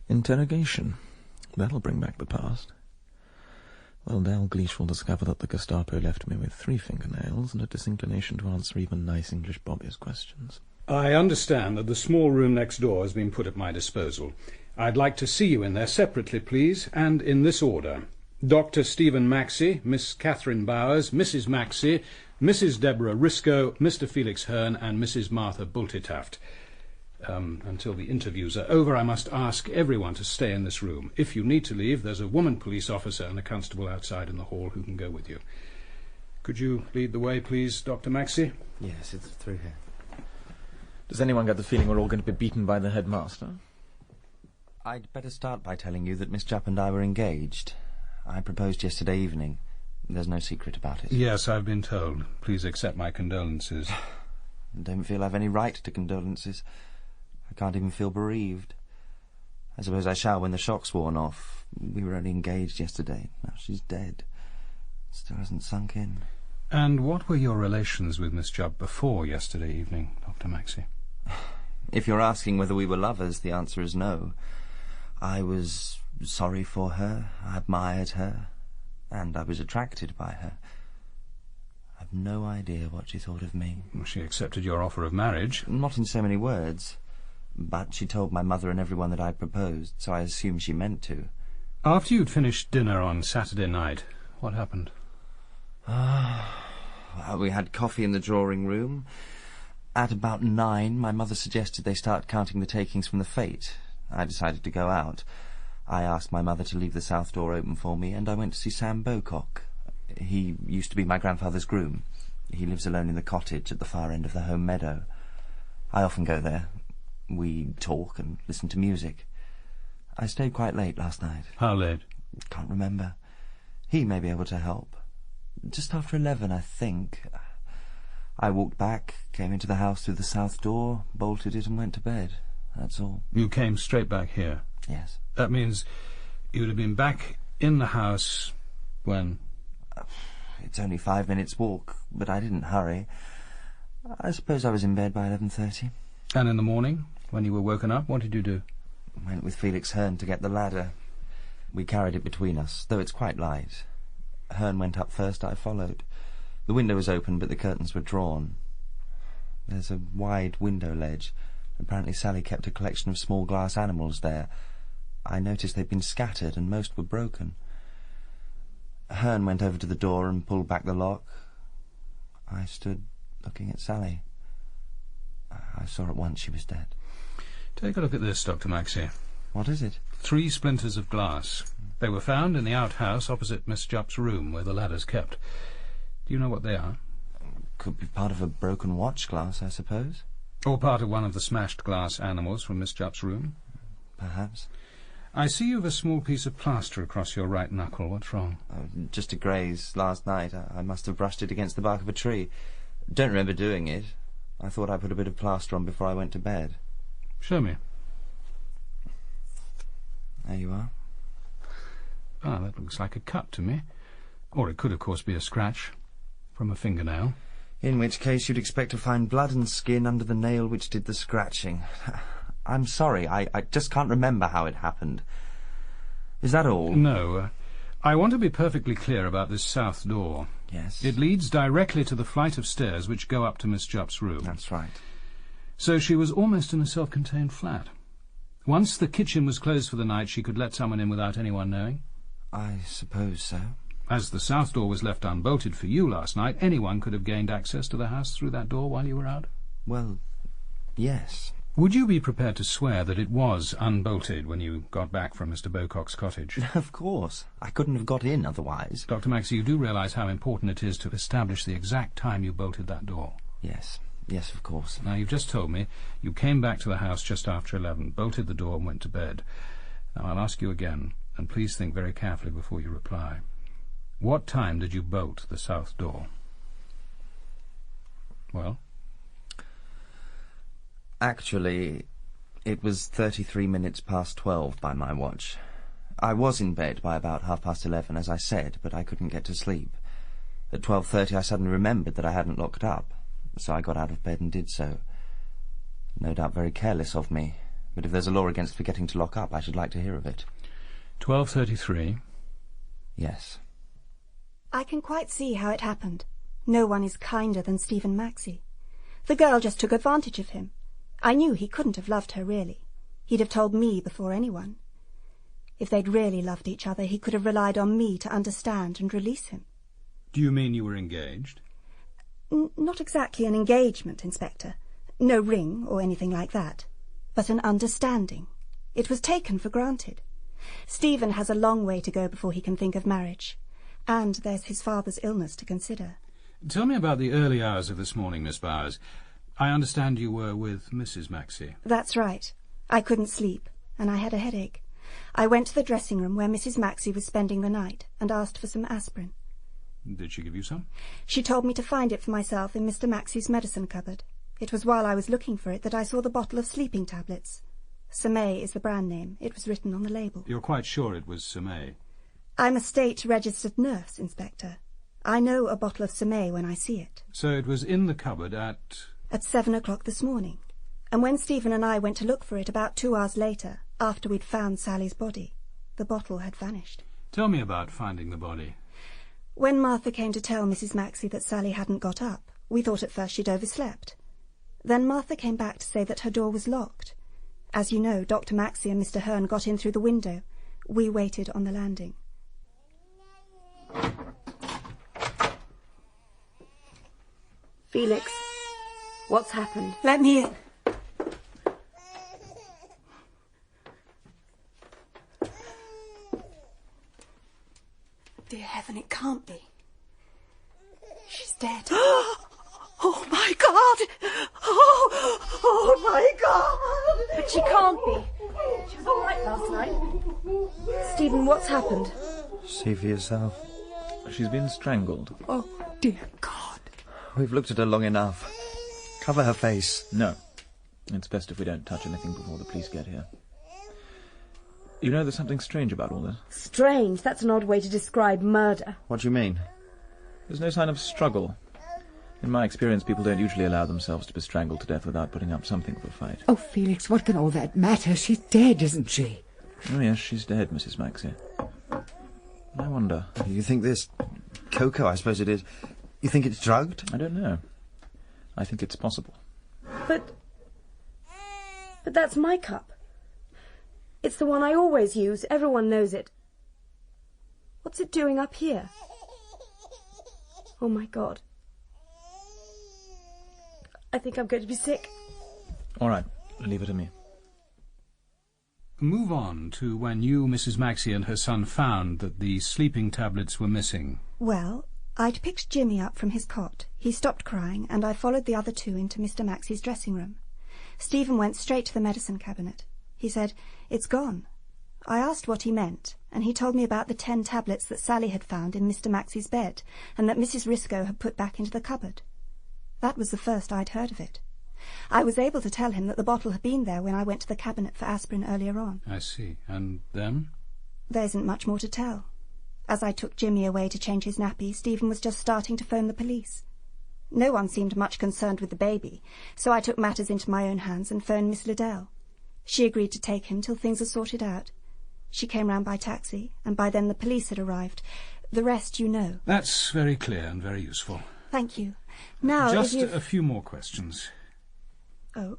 Interrogation. That'll bring back the past. Well, Dalgliesh will discover that the Gestapo left me with 3 fingernails and a disinclination to answer even nice English bobbies' questions. I understand that the small room next door has been put at my disposal. I'd like to see you in there separately, please, and in this order. Dr. Stephen Maxie, Miss Catherine Bowers, Mrs. Maxie, Mrs. Deborah Risco, Mr. Felix Hearn, and Mrs. Martha Bultitaft. Until the interviews are over, I must ask everyone to stay in this room. If you need to leave, there's a woman police officer and a constable outside in the hall who can go with you. Could you lead the way, please, Dr. Maxie? Yes, it's through here. Does anyone get the feeling we're all going to be beaten by the headmaster? I'd better start by telling you that Miss Jupp and I were engaged. I proposed yesterday evening. There's no secret about it. Yes, I've been told. Please accept my condolences. I don't feel I've any right to condolences. I can't even feel bereaved. I suppose I shall when the shock's worn off. We were only engaged yesterday. Now she's dead. Still hasn't sunk in. And what were your relations with Miss Jupp before yesterday evening, Dr. Maxie? If you're asking whether we were lovers, the answer is no. I was sorry for her, I admired her, and I was attracted by her. I've no idea what she thought of me. Well, she accepted your offer of marriage. Not in so many words. But she told my mother and everyone that I'd proposed, so I assumed she meant to. After you'd finished dinner on Saturday night, what happened? We had coffee in the drawing-room. At about 9, my mother suggested they start counting the takings from the fete. I decided to go out. I asked my mother to leave the south door open for me, and I went to see Sam Bocock. He used to be my grandfather's groom. He lives alone in the cottage at the far end of the home meadow. I often go there. We talk and listen to music. I stayed quite late last night. How late? Can't remember. He may be able to help. Just after 11, I think. I walked back, came into the house through the south door, bolted it and went to bed. That's all. You came straight back here? Yes. That means you'd have been back in the house when? It's only 5 minutes' walk, but I didn't hurry. I suppose I was in bed by 11:30. And in the morning, when you were woken up, what did you do? Went with Felix Hearn to get the ladder. We carried it between us, though it's quite light. Hearn went up first, I followed. The window was open, but the curtains were drawn. There's a wide window ledge. Apparently Sally kept a collection of small glass animals there. I noticed they'd been scattered, and most were broken. Hearn went over to the door and pulled back the lock. I stood looking at Sally. I saw at once she was dead. Take a look at this, Dr. Maxie. What is it? 3 splinters of glass. They were found in the outhouse opposite Miss Jupp's room, where the ladder's kept. Do you know what they are? Could be part of a broken watch glass, I suppose. Or part of one of the smashed glass animals from Miss Jupp's room? Perhaps. I see you have a small piece of plaster across your right knuckle. What's wrong? Just a graze last night. I must have brushed it against the bark of a tree. Don't remember doing it. I thought I put a bit of plaster on before I went to bed. Show me. There you are. Ah, that looks like a cut to me. Or it could, of course, be a scratch from a fingernail. In which case you'd expect to find blood and skin under the nail which did the scratching. I'm sorry, I just can't remember how it happened. Is that all? No. I want to be perfectly clear about this south door. Yes. It leads directly to the flight of stairs which go up to Miss Jupp's room. That's right. So she was almost in a self-contained flat. Once the kitchen was closed for the night, she could let someone in without anyone knowing? I suppose so. As the south door was left unbolted for you last night, anyone could have gained access to the house through that door while you were out? Well, yes. Would you be prepared to swear that it was unbolted when you got back from Mr. Beaucock's cottage? Of course. I couldn't have got in otherwise. Dr. Maxie, you do realise how important it is to establish the exact time you bolted that door? Yes. Yes, of course. Now, you've just told me you came back to the house just after 11, bolted the door and went to bed. Now, I'll ask you again, and please think very carefully before you reply. What time did you bolt the south door? Well? Actually, it was 33 minutes past 12 by my watch. I was in bed by about 11:30, as I said, but I couldn't get to sleep. At 12:30 I suddenly remembered that I hadn't locked up, so I got out of bed and did so. No doubt very careless of me, but if there's a law against forgetting to lock up, I should like to hear of it. 12:33? Yes. I can quite see how it happened. No one is kinder than Stephen Maxie. The girl just took advantage of him. I knew he couldn't have loved her, really. He'd have told me before anyone. If they'd really loved each other, he could have relied on me to understand and release him. Do you mean you were engaged? Not exactly an engagement, Inspector. No ring or anything like that. But an understanding. It was taken for granted. Stephen has a long way to go before he can think of marriage. And there's his father's illness to consider. Tell me about the early hours of this morning, Miss Bowers. I understand you were with Mrs. Maxie. That's right. I couldn't sleep, and I had a headache. I went to the dressing room where Mrs. Maxie was spending the night and asked for some aspirin. Did she give you some? She told me to find it for myself in Mr. Maxie's medicine cupboard. It was while I was looking for it that I saw the bottle of sleeping tablets. Sommeil is the brand name. It was written on the label. You're quite sure it was Sommeil? I'm a state-registered nurse, Inspector. I know a bottle of Sommeil when I see it. So it was in the cupboard at 7 o'clock this morning. And when Stephen and I went to look for it about 2 hours later, after we'd found Sally's body, the bottle had vanished. Tell me about finding the body. When Martha came to tell Mrs. Maxie that Sally hadn't got up, we thought at first she'd overslept. Then Martha came back to say that her door was locked. As you know, Dr. Maxie and Mr. Hearn got in through the window. We waited on the landing. Felix, what's happened? Let me in. Dear heaven, it can't be. She's dead. Oh, my God! Oh, my God! But she can't be. She was all right last night. Stephen, what's happened? See for yourself. She's been strangled. Oh, dear God. We've looked at her long enough. Cover her face. No. It's best if we don't touch anything before the police get here. You know there's something strange about all this? Strange? That's an odd way to describe murder. What do you mean? There's no sign of struggle. In my experience, people don't usually allow themselves to be strangled to death without putting up something for a fight. Oh, Felix, what can all that matter? She's dead, isn't she? Oh, yes, she's dead, Mrs. Maxie. I wonder. You think this... cocoa, I suppose it is. You think it's drugged? I don't know. I think it's possible. But that's my cup. It's the one I always use. Everyone knows it. What's it doing up here? Oh, my God. I think I'm going to be sick. All right, leave it to me. Move on to when you, Mrs. Maxie, and her son found that the sleeping tablets were missing. Well, I'd picked Jimmy up from his cot. He stopped crying, and I followed the other two into Mr. Maxie's dressing room. Stephen went straight to the medicine cabinet. He said, "It's gone." I asked what he meant, and he told me about the 10 tablets that Sally had found in Mr. Maxie's bed, and that Mrs. Risco had put back into the cupboard. That was the first I'd heard of it. I was able to tell him that the bottle had been there when I went to the cabinet for aspirin earlier on. I see. And then? There isn't much more to tell. As I took Jimmy away to change his nappy, Stephen was just starting to phone the police. No one seemed much concerned with the baby, so I took matters into my own hands and phoned Miss Liddell. She agreed to take him till things are sorted out. She came round by taxi, and by then the police had arrived. The rest you know. That's very clear and very useful. Thank you. Now, just a few more questions. Oh.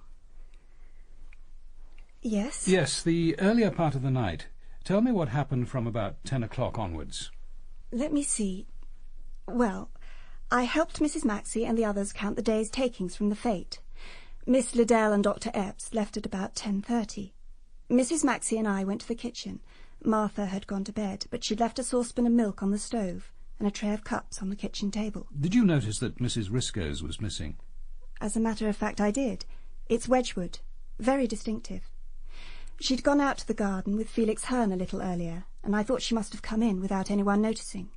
Yes? Yes, the earlier part of the night. Tell me what happened from about 10 o'clock onwards. Let me see. Well, I helped Mrs. Maxie and the others count the day's takings from the fete. Miss Liddell and Dr. Epps left at about 10:30. Mrs. Maxie and I went to the kitchen. Martha had gone to bed, but she'd left a saucepan of milk on the stove and a tray of cups on the kitchen table. Did you notice that Mrs. Risco's was missing? As a matter of fact, I did. It's Wedgwood. Very distinctive. She'd gone out to the garden with Felix Hearn a little earlier, and I thought she must have come in without anyone noticing.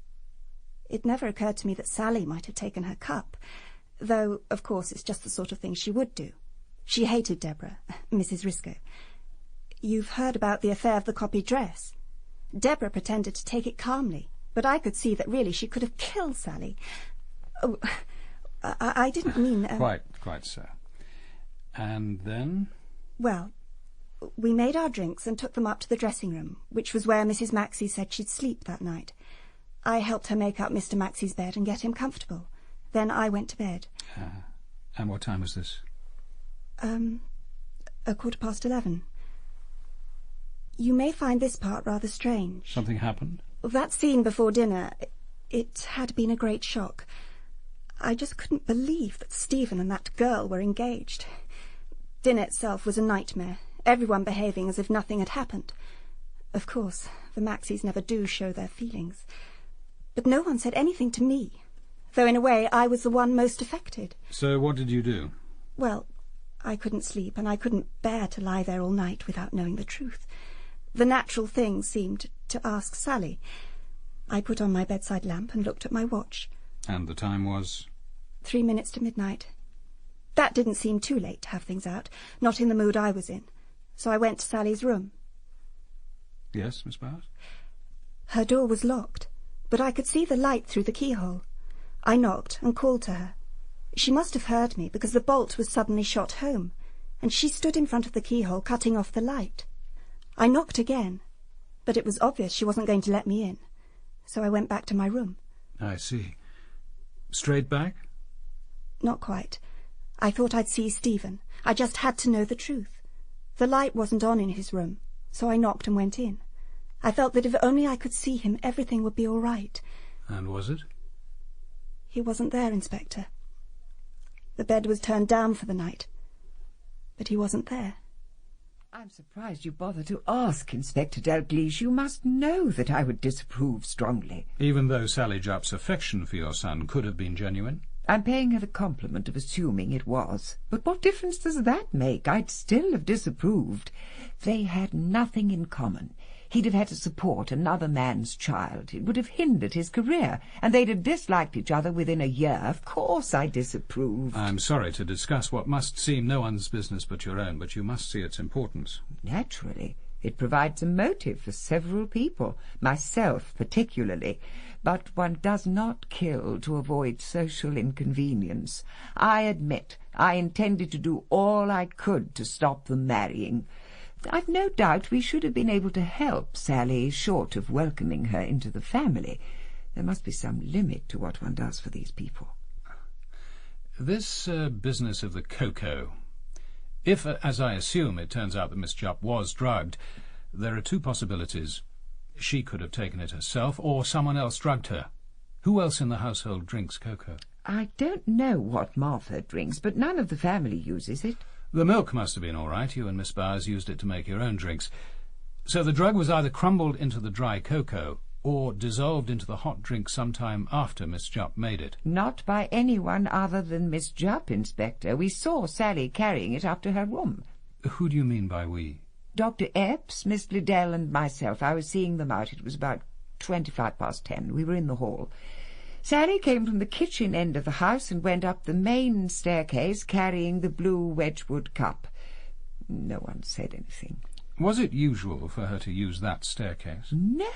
It never occurred to me that Sally might have taken her cup, though, of course, it's just the sort of thing she would do. She hated Deborah, Mrs. Risco. You've heard about the affair of the copied dress. Deborah pretended to take it calmly, but I could see that really she could have killed Sally. Oh, I didn't mean... Quite so. And then? Well, we made our drinks and took them up to the dressing room, which was where Mrs. Maxie said she'd sleep that night. I helped her make up Mr. Maxie's bed and get him comfortable. Then I went to bed. And what time was this? 11:15. You may find this part rather strange. Something happened? That scene before dinner, it had been a great shock. I just couldn't believe that Stephen and that girl were engaged. Dinner itself was a nightmare, everyone behaving as if nothing had happened. Of course, the Maxies never do show their feelings. But no one said anything to me, though in a way I was the one most affected. So what did you do? Well, I couldn't sleep, and I couldn't bear to lie there all night without knowing the truth. The natural thing seemed to ask Sally. I put on my bedside lamp and looked at my watch. And the time was? 3 minutes to midnight. That didn't seem too late to have things out, not in the mood I was in. So I went to Sally's room. Yes, Miss Bowers? Her door was locked, but I could see the light through the keyhole. I knocked and called to her. She must have heard me, because the bolt was suddenly shot home, and she stood in front of the keyhole cutting off the light. I knocked again, but it was obvious she wasn't going to let me in, so I went back to my room. I see. Straight back? Not quite. I thought I'd see Stephen. I just had to know the truth. The light wasn't on in his room, so I knocked and went in. I felt that if only I could see him, everything would be all right. And was it? He wasn't there, Inspector. The bed was turned down for the night, but he wasn't there. I'm surprised you bothered to ask, Inspector Dalgliesh. You must know that I would disapprove strongly. Even though Sally Jupp's affection for your son could have been genuine? I'm paying her the compliment of assuming it was. But what difference does that make? I'd still have disapproved. They had nothing in common. He'd have had to support another man's child. It would have hindered his career, and they'd have disliked each other within a year. Of course I disapproved. I'm sorry to discuss what must seem no one's business but your own, but you must see its importance. Naturally. It provides a motive for several people, myself particularly. But one does not kill to avoid social inconvenience. I admit I intended to do all I could to stop them marrying. I've no doubt we should have been able to help Sally, short of welcoming her into the family. There must be some limit to what one does for these people. This business of the cocoa. If, as I assume, it turns out that Miss Jupp was drugged, there are two possibilities. She could have taken it herself, or someone else drugged her. Who else in the household drinks cocoa? I don't know what Martha drinks, but none of the family uses it. The milk must have been all right. You and Miss Bowers used it to make your own drinks. So the drug was either crumbled into the dry cocoa or dissolved into the hot drink sometime after Miss Jupp made it. Not by anyone other than Miss Jupp, Inspector. We saw Sally carrying it up to her room. Who do you mean by we? Dr. Epps, Miss Liddell, and myself. I was seeing them out. It was about 10:25. We were in the hall. Sally came from the kitchen end of the house and went up the main staircase carrying the blue Wedgwood cup. No one said anything. Was it usual for her to use that staircase? No.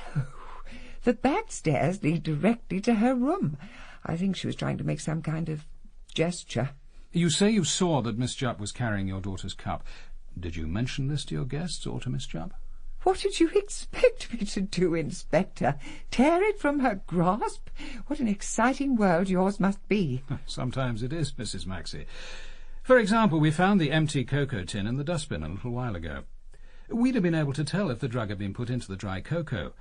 The back stairs lead directly to her room. I think she was trying to make some kind of gesture. You say you saw that Miss Jupp was carrying your daughter's cup. Did you mention this to your guests or to Miss Jupp? What did you expect me to do, Inspector? Tear it from her grasp? What an exciting world yours must be. Sometimes it is, Mrs. Maxie. For example, we found the empty cocoa tin in the dustbin a little while ago. We'd have been able to tell if the drug had been put into the dry cocoa,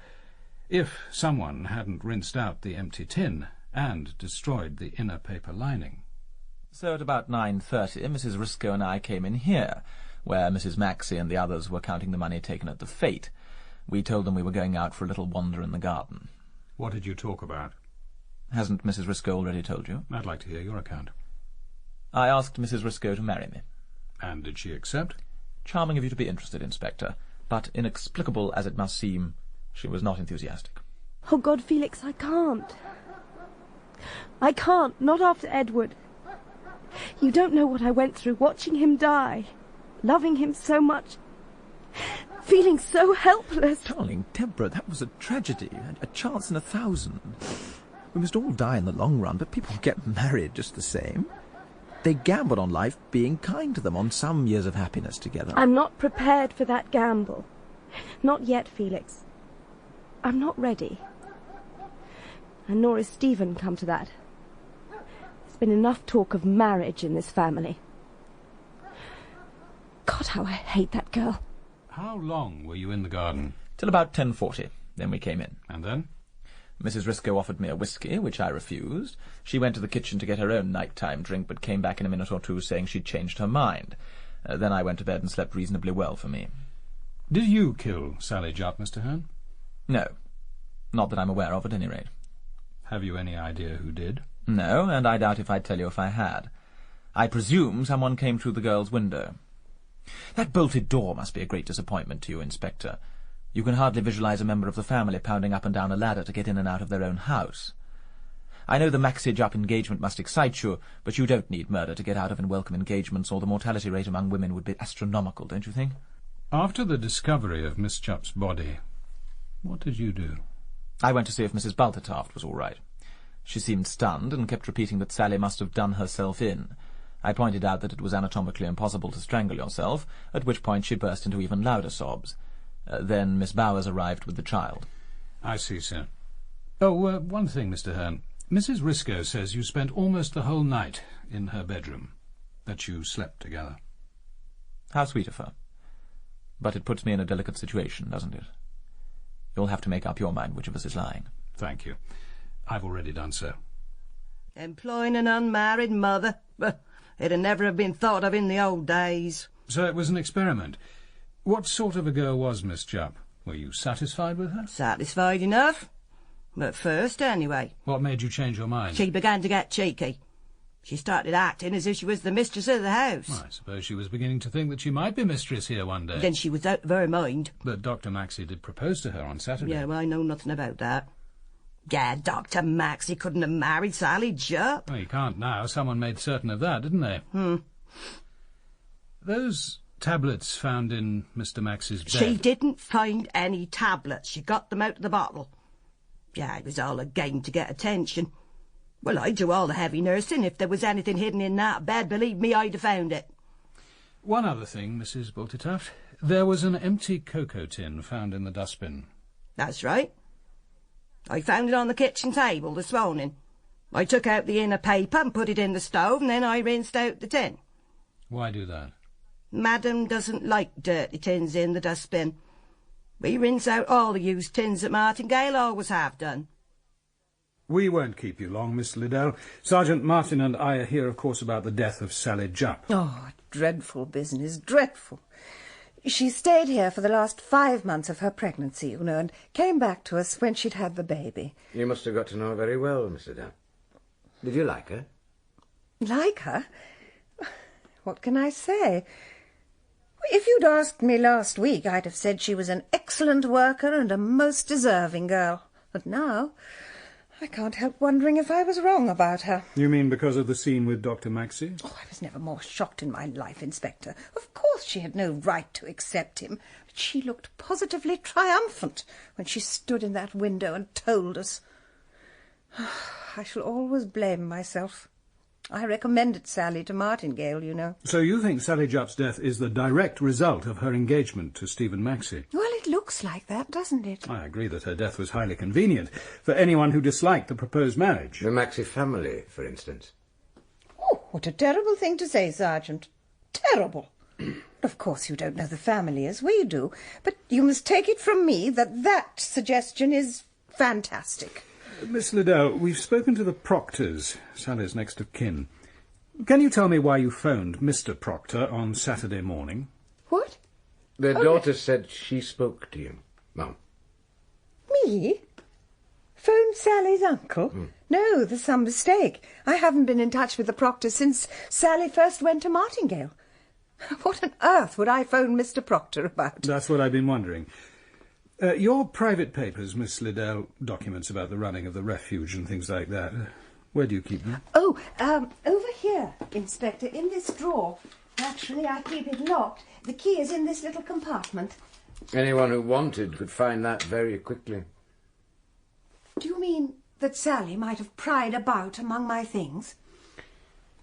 if someone hadn't rinsed out the empty tin and destroyed the inner paper lining. So at about 9:30, Mrs. Risco and I came in here, where Mrs. Maxie and the others were counting the money taken at the fete. We told them we were going out for a little wander in the garden. What did you talk about? Hasn't Mrs. Risco already told you? I'd like to hear your account. I asked Mrs. Risco to marry me. And did she accept? Charming of you to be interested, Inspector, but inexplicable as it must seem, she was not enthusiastic. Oh, God, Felix, I can't. I can't, not after Edward. You don't know what I went through watching him die, loving him so much, feeling so helpless. Darling Deborah, that was a tragedy, a chance in 1,000. We must all die in the long run, but people get married just the same. They gambled on life being kind to them, on some years of happiness together. I'm not prepared for that gamble. Not yet, Felix. I'm not ready. And nor is Stephen come to that. There's been enough talk of marriage in this family. God, how I hate that girl. How long were you in the garden? Till about 10:40. Then we came in. And then? Mrs. Risco offered me a whisky, which I refused. She went to the kitchen to get her own night-time drink, but came back in a minute or two saying she'd changed her mind. Then I went to bed and slept reasonably well for me. Did you kill Sally Jupp, Mr. Hearn? No. Not that I'm aware of, at any rate. Have you any idea who did? No, and I doubt if I'd tell you if I had. I presume someone came through the girl's window. That bolted door must be a great disappointment to you, Inspector. You can hardly visualize a member of the family pounding up and down a ladder to get in and out of their own house. I know the Maxie Jupp engagement must excite you, but you don't need murder to get out of unwelcome engagements, or the mortality rate among women would be astronomical, don't you think? After the discovery of Miss Jupp's body, what did you do? I went to see if Mrs. Baltertaft was all right. She seemed stunned and kept repeating that Sally must have done herself in. I pointed out that it was anatomically impossible to strangle yourself, at which point she burst into even louder sobs. Then Miss Bowers arrived with the child. I see, sir. Oh, one thing, Mr. Hearn. Mrs. Risco says you spent almost the whole night in her bedroom, that you slept together. How sweet of her. But it puts me in a delicate situation, doesn't it? You'll have to make up your mind which of us is lying. Thank you. I've already done so. Employing an unmarried mother? It'd never have been thought of in the old days. So it was an experiment. What sort of a girl was Miss Jupp? Were you satisfied with her? Satisfied enough. But first, anyway. What made you change your mind? She began to get cheeky. She started acting as if she was the mistress of the house. Well, I suppose she was beginning to think that she might be mistress here one day. Then she was out of her mind. But Dr. Maxie did propose to her on Saturday. Yeah, well, I know nothing about that. Yeah, Dr. Maxie couldn't have married Sally Jupp. Well, you can't now. Someone made certain of that, didn't they? Those tablets found in Mr. Maxie's bed... She didn't find any tablets. She got them out of the bottle. Yeah, it was all a game to get attention. Well, I'd do all the heavy nursing. If there was anything hidden in that bed, believe me, I'd have found it. One other thing, Mrs. Bultituft. There was an empty cocoa tin found in the dustbin. That's right. I found it on the kitchen table this morning. I took out the inner paper and put it in the stove, and then I rinsed out the tin. Why do that? Madam doesn't like dirty tins in the dustbin. We rinse out all the used tins at Martingale, always have done. We won't keep you long, Miss Liddell. Sergeant Martin and I are here, of course, about the death of Sally Jupp. Oh, dreadful business, dreadful. She stayed here for the last 5 months of her pregnancy, you know, and came back to us when she'd had the baby. You must have got to know her very well, Miss Liddell. Did you like her? Like her? What can I say? If you'd asked me last week, I'd have said she was an excellent worker and a most deserving girl. But now, I can't help wondering if I was wrong about her. You mean because of the scene with Dr. Maxie? Oh, I was never more shocked in my life, Inspector. Of course she had no right to accept him, but she looked positively triumphant when she stood in that window and told us. I shall always blame myself. I recommended Sally to Martingale, you know. So you think Sally Jupp's death is the direct result of her engagement to Stephen Maxie? Well, it looks like that, doesn't it? I agree that her death was highly convenient for anyone who disliked the proposed marriage. The Maxie family, for instance. Oh, what a terrible thing to say, Sergeant. Terrible. Of course you don't know the family as we do, but you must take it from me that that suggestion is fantastic. Miss Liddell, we've spoken to the Proctors, Sally's next of kin. Can you tell me why you phoned Mr. Proctor on Saturday morning? What? Their daughter said she spoke to you, Mum. Me? Phoned Sally's uncle? No, there's some mistake. I haven't been in touch with the Proctor since Sally first went to Martingale. What on earth would I phone Mr. Proctor about? That's what I've been wondering. Your private papers, Miss Liddell, documents about the running of the refuge and things like that, where do you keep them? Oh, over here, Inspector, in this drawer. Actually, I keep it locked. The key is in this little compartment. Anyone who wanted could find that very quickly. Do you mean that Sally might have pried about among my things?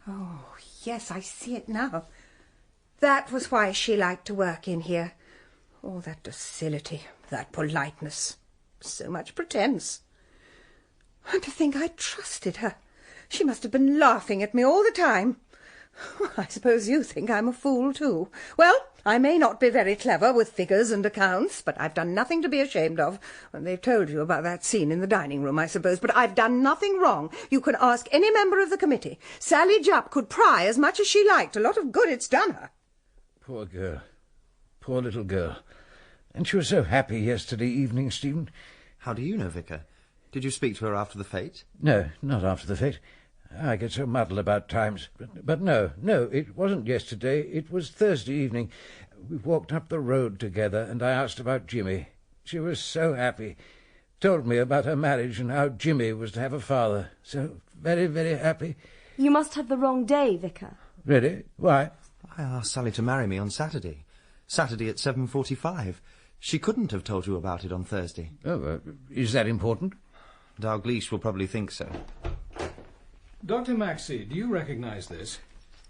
Oh, yes, I see it now. That was why she liked to work in here. Oh, that docility, that politeness. So much pretence. And to think I trusted her. She must have been laughing at me all the time. I suppose you think I'm a fool, too. Well, I may not be very clever with figures and accounts, but I've done nothing to be ashamed of. And they've told you about that scene in the dining room, I suppose, but I've done nothing wrong. You can ask any member of the committee. Sally Jupp could pry as much as she liked. A lot of good it's done her. Poor girl. Poor little girl. And she was so happy yesterday evening, Stephen. How do you know, Vicar? Did you speak to her after the fete? No, not after the fete. I get so muddled about times. But no, it wasn't yesterday. It was Thursday evening. We walked up the road together, and I asked about Jimmy. She was so happy. Told me about her marriage and how Jimmy was to have a father. So very, very happy. You must have the wrong day, Vicar. Really? Why? I asked Sally to marry me on Saturday. Saturday at 7:45. She couldn't have told you about it on Thursday. Oh, is that important? Dalgliesh will probably think so. Dr. Maxie, do you recognise this?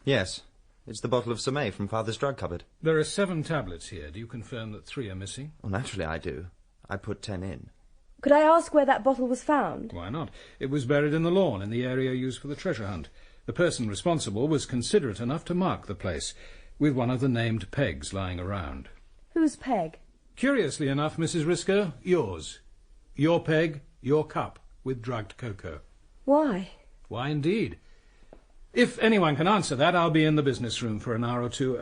Yes. It's the bottle of Sommeil from Father's drug cupboard. There are 7 tablets here. Do you confirm that 3 are missing? Well, naturally I do. I put 10 in. Could I ask where that bottle was found? Why not? It was buried in the lawn in the area used for the treasure hunt. The person responsible was considerate enough to mark the place, with one of the named pegs lying around. Whose peg? Curiously enough, Mrs. Risco, yours. Your peg, your cup, with drugged cocoa. Why? Why, indeed. If anyone can answer that, I'll be in the business room for an hour or two.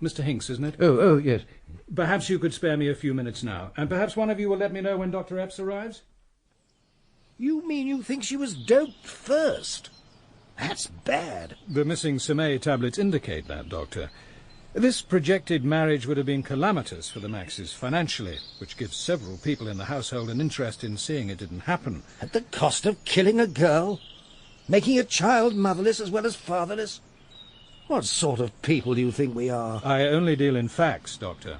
Mr. Hinks, isn't it? Oh, yes. Perhaps you could spare me a few minutes now, and perhaps one of you will let me know when Dr. Epps arrives? You mean you think she was doped first? That's bad. The missing Sommeil tablets indicate that, Doctor. This projected marriage would have been calamitous for the Maxies financially, which gives several people in the household an interest in seeing it didn't happen. At the cost of killing a girl? Making a child motherless as well as fatherless? What sort of people do you think we are? I only deal in facts, Doctor.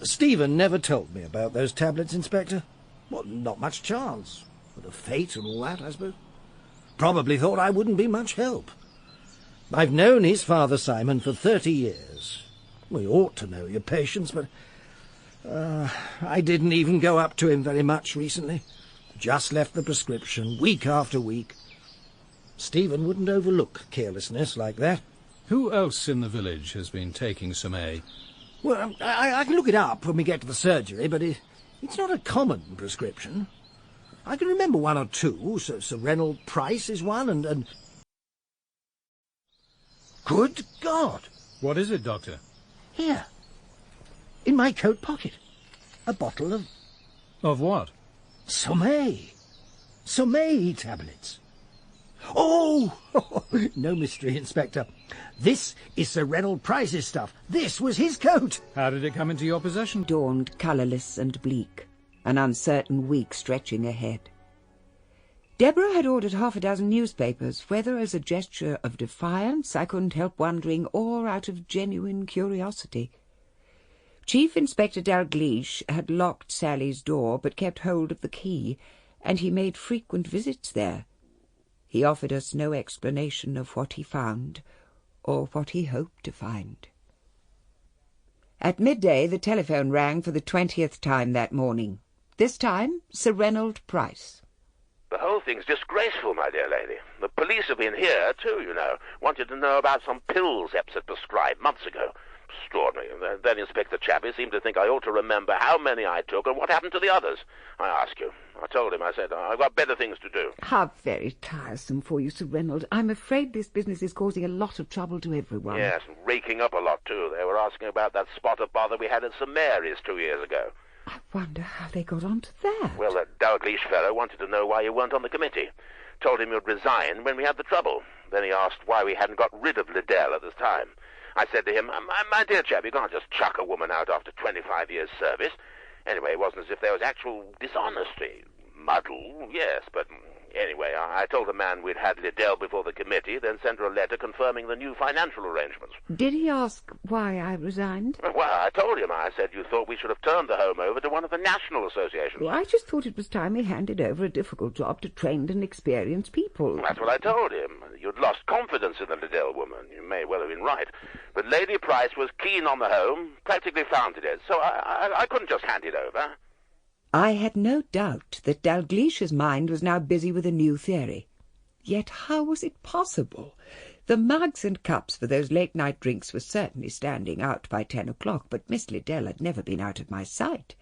Stephen never told me about those tablets, Inspector. Well, not much chance. With a fate and all that, I suppose. Probably thought I wouldn't be much help. I've known his father, Simon, for 30 years. We ought to know your patience, but I didn't even go up to him very much recently. Just left the prescription, week after week. Stephen wouldn't overlook carelessness like that. Who else in the village has been taking Sommeil? Well, I can look it up when we get to the surgery, but it's not a common prescription. I can remember one or two. Sir Reynold Price is one, and... Good God! What is it, Doctor? Here. In my coat pocket. A bottle of... Of what? Sommeil. Sommeil tablets. Oh! No mystery, Inspector. This is Sir Reynold Price's stuff. This was his coat. How did it come into your possession? Dawned colourless and bleak, an uncertain week stretching ahead. Deborah had ordered 6 newspapers, whether as a gesture of defiance, I couldn't help wondering, or out of genuine curiosity. Chief Inspector Dalgliesh had locked Sally's door, but kept hold of the key, and he made frequent visits there. He offered us no explanation of what he found, or what he hoped to find. At midday the telephone rang for the 20th time that morning. This time, Sir Reynold Price. The whole thing's disgraceful, my dear lady. The police have been here, too, you know. Wanted to know about some pills Epps had prescribed months ago. Extraordinary. Then Inspector Chappie seemed to think I ought to remember how many I took and what happened to the others. I ask you. I told him, I said, I've got better things to do. How very tiresome for you, Sir Reynold. I'm afraid this business is causing a lot of trouble to everyone. Yes, and raking up a lot, too. They were asking about that spot of bother we had at St Mary's 2 years ago. I wonder how they got on to that. Well, that Dalgliesh fellow wanted to know why you weren't on the committee. Told him you'd resign when we had the trouble. Then he asked why we hadn't got rid of Liddell at the time. I said to him, my dear chap, you can't just chuck a woman out after 25 years' service. Anyway, it wasn't as if there was actual dishonesty. Muddle, yes, but anyway, I told the man we'd had Liddell before the committee, then sent her a letter confirming the new financial arrangements. Did he ask why I resigned? Well, I told him. I said you thought we should have turned the home over to one of the national associations. Well, I just thought it was time we handed over a difficult job to trained and experienced people. That's what I told him. You'd lost confidence in the Liddell woman. You may well have been right. But Lady Price was keen on the home, practically founded it, so I couldn't just hand it over. I had no doubt that Dalglish's mind was now busy with a new theory. Yet how was it possible? The mugs and cups for those late-night drinks were certainly standing out by 10 o'clock, but Miss Liddell had never been out of my sight.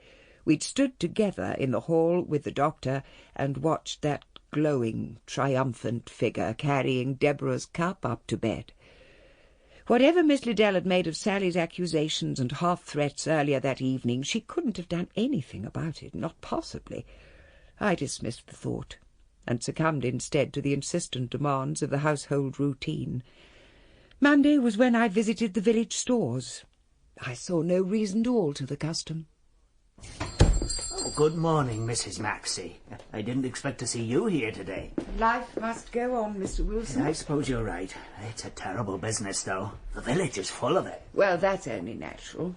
We'd stood together in the hall with the doctor and watched that glowing, triumphant figure carrying Deborah's cup up to bed. Whatever Miss Liddell had made of Sally's accusations and half-threats earlier that evening, she couldn't have done anything about it, not possibly. I dismissed the thought, and succumbed instead to the insistent demands of the household routine. Monday was when I visited the village stores. I saw no reason to alter the custom. Oh, good morning, Mrs. Maxie. I didn't expect to see you here today. Life must go on, Mr. Wilson. I suppose you're right. It's a terrible business, though. The village is full of it. Well, that's only natural.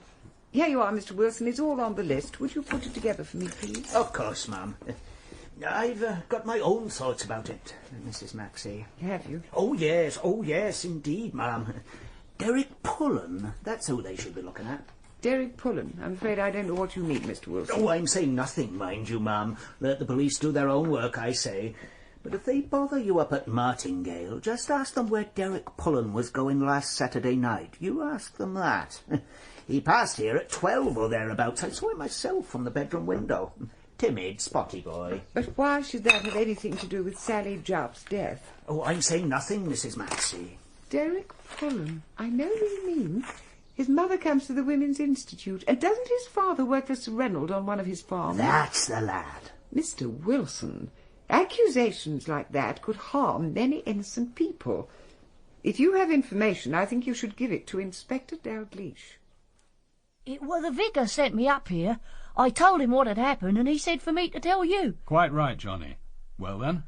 Here you are, Mr. Wilson. It's all on the list. Would you put it together for me, please? Of course, ma'am. I've got my own thoughts about it, Mrs. Maxie. Have you? Oh, yes, indeed, ma'am. Derek Pullen, that's who they should be looking at. Derek Pullen. I'm afraid I don't know what you mean, Mr. Wilson. Oh, I'm saying nothing, mind you, ma'am. Let the police do their own work, I say. But if they bother you up at Martingale, just ask them where Derek Pullen was going last Saturday night. You ask them that. He passed here at 12 or thereabouts. I saw him myself from the bedroom window. Timid, spotty boy. But why should that have anything to do with Sally Jupp's death? Oh, I'm saying nothing, Mrs. Maxie. Derek Pullen. I know who you mean. His mother comes to the Women's Institute. And doesn't his father work for Sir Reynold on one of his farms? That's the lad. Mr. Wilson, Accusations like that could harm many innocent people. If you have information, I think you should give it to Inspector Dalgliesh. It was the vicar sent me up here. I told him what had happened, and he said for me to tell you. Quite right, Johnny. Well, then?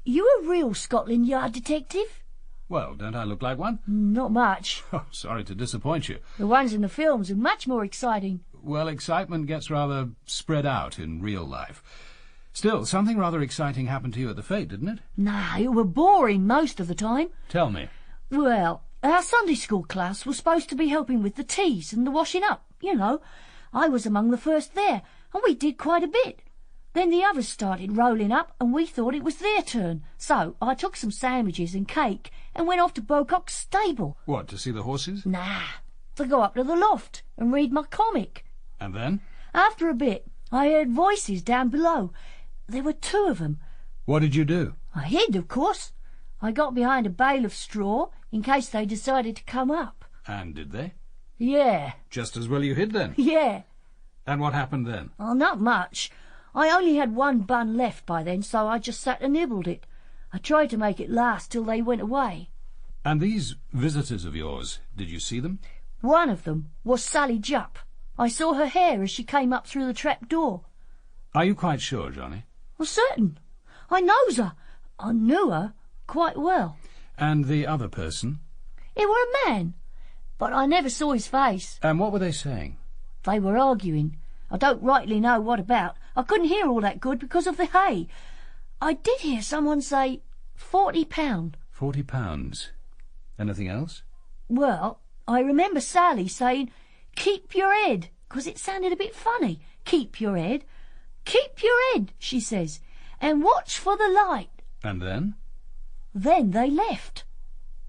You a real Scotland Yard detective? Well, don't I look like one? Not much. Oh, sorry to disappoint you. The ones in the films are much more exciting. Well, excitement gets rather spread out in real life. Still, something rather exciting happened to you at the fete, didn't it? Nah, it were boring most of the time. Tell me. Well, our Sunday school class was supposed to be helping with the teas and the washing up, you know. I was among the first there, and we did quite a bit. Then the others started rolling up, and we thought it was their turn. So I took some sandwiches and cake and went off to Bocock's stable. What, to see the horses? Nah, to go up to the loft and read my comic. And then? After a bit, I heard voices down below. There were 2 of them. What did you do? I hid, of course. I got behind a bale of straw in case they decided to come up. And did they? Yeah. Just as well you hid then? Yeah. And what happened then? Oh, not much. I only had 1 bun left by then, so I just sat and nibbled it. I tried to make it last till they went away. And these visitors of yours, did you see them? One of them was Sally Jupp. I saw her hair as she came up through the trap door. Are you quite sure, Johnny? Well, certain. I knows her. I knew her quite well. And the other person? It were a man, but I never saw his face. And what were they saying? They were arguing. I don't rightly know what about. I couldn't hear all that good because of the hay. I did hear someone say £40. £40. Anything else? Well, I remember Sally saying, "Keep your head," 'cause it sounded a bit funny. Keep your head. Keep your head, she says, and watch for the light. And then? Then they left.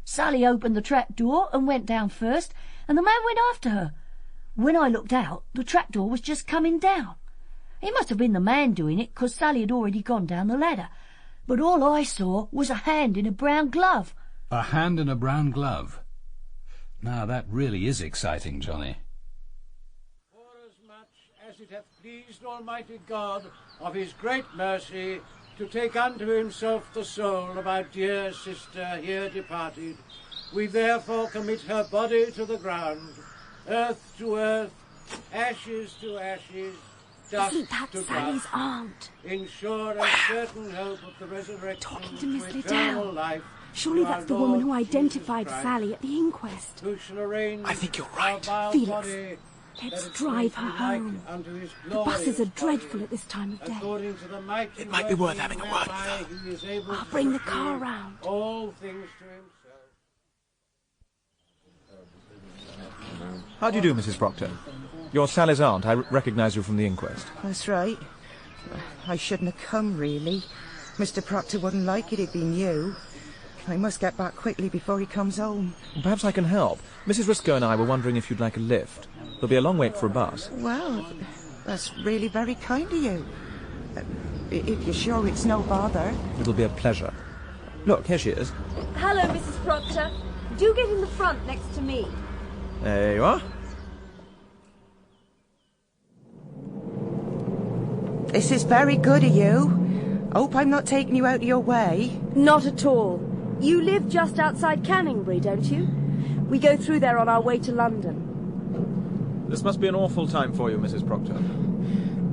Sally opened the trap door and went down first, and the man went after her. When I looked out, the trapdoor was just coming down. It must have been the man doing it, 'cause Sally had already gone down the ladder. But all I saw was a hand in a brown glove. A hand in a brown glove? Now, that really is exciting, Johnny. Forasmuch as it hath pleased Almighty God, of his great mercy, to take unto himself the soul of our dear sister here departed, we therefore commit her body to the ground, earth to earth, ashes to ashes, dust Isn't that to Sally's dust, aunt? in sure and certain hope of the resurrection Talking to Miss eternal Liddell. life. Surely that's the woman who identified Sally at the inquest. Who shall arrange I think you're our right. vile Felix, body, let's that it drive may her be like home. unto his The buses are glorious dreadful body, at this time of day. according to the mighty It might be worth working having a word with whereby her. he is able I'll to bring the subdue car round. all things to himself. How do you do, Mrs. Proctor? You're Sally's aunt. I recognise you from the inquest. That's right. I shouldn't have come, really. Mr. Proctor wouldn't like it, it'd been you. I must get back quickly before he comes home. Perhaps I can help. Mrs. Riscoe and I were wondering if you'd like a lift. There'll be a long wait for a bus. Well, that's really very kind of you. If you're sure it's no bother. It'll be a pleasure. Look, here she is. Hello, Mrs. Proctor. Do get in the front next to me. There you are. This is very good of you. Hope I'm not taking you out of your way. Not at all. You live just outside Canningbury, don't you? We go through there on our way to London. This must be an awful time for you, Mrs. Proctor.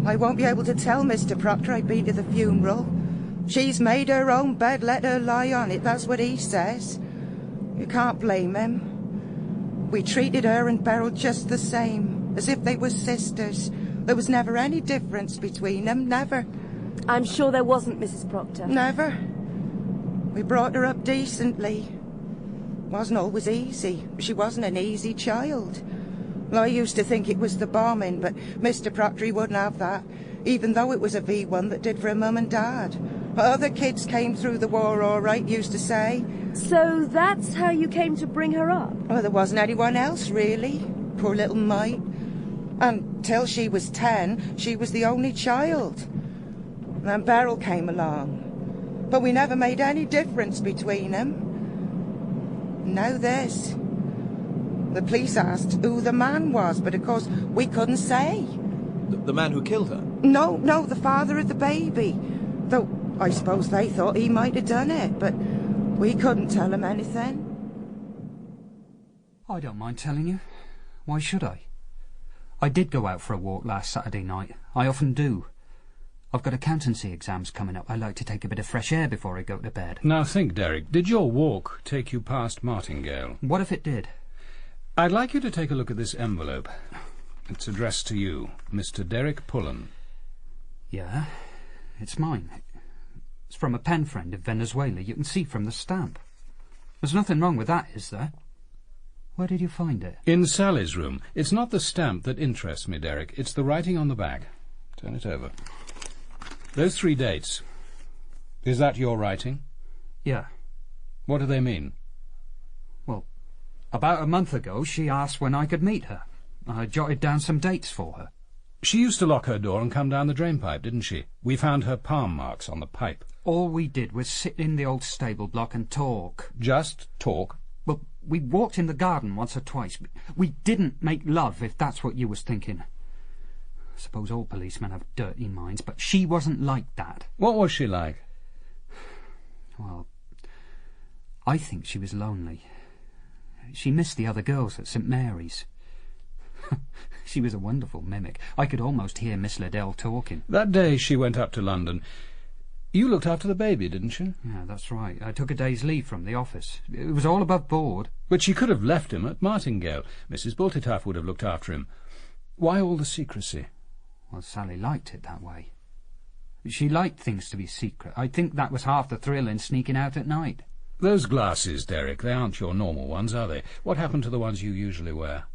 I won't be able to tell Mr. Proctor I've been to the funeral. She's made her own bed, let her lie on it, that's what he says. You can't blame him. We treated her and Beryl just the same, as if they were sisters. There was never any difference between them, never. I'm sure there wasn't, Mrs. Proctor. Never. We brought her up decently. Wasn't always easy. She wasn't an easy child. Well, I used to think it was the bombing, but Mr. Proctor, he wouldn't have that, even though it was a V1 that did for her mum and dad. Other kids came through the war all right, used to say. So that's how you came to bring her up? Well, there wasn't anyone else, really. Poor little mite. Until she was 10, she was the only child. Then Beryl came along. But we never made any difference between them. Now this. The police asked who the man was, but of course we couldn't say. The man who killed her? No, the father of the baby. Though I suppose they thought he might have done it, but we couldn't tell him anything. I don't mind telling you. Why should I? I did go out for a walk last Saturday night. I often do. I've got accountancy exams coming up. I like to take a bit of fresh air before I go to bed. Now think, Derek, did your walk take you past Martingale? What if it did? I'd like you to take a look at this envelope. It's addressed to you, Mr. Derek Pullen. Yeah, it's mine. It's from a pen friend in Venezuela. You can see from the stamp. There's nothing wrong with that, is there? Where did you find it? In Sally's room. It's not the stamp that interests me, Derek. It's the writing on the back. Turn it over. Those 3 dates. Is that your writing? Yeah. What do they mean? Well, about a month ago she asked when I could meet her. I jotted down some dates for her. She used to lock her door and come down the drainpipe, didn't she? We found her palm marks on the pipe. All we did was sit in the old stable block and talk. Just talk? Well, we walked in the garden once or twice. We didn't make love, if that's what you was thinking. I suppose all policemen have dirty minds, but she wasn't like that. What was she like? Well, I think she was lonely. She missed the other girls at St. Mary's. She was a wonderful mimic. I could almost hear Miss Liddell talking. That day she went up to London. You looked after the baby, didn't you? Yeah, that's right. I took a day's leave from the office. It was all above board. But she could have left him at Martingale. Mrs. Bultituff would have looked after him. Why all the secrecy? Well, Sally liked it that way. She liked things to be secret. I think that was half the thrill in sneaking out at night. Those glasses, Derek, they aren't your normal ones, are they? What happened to the ones you usually wear?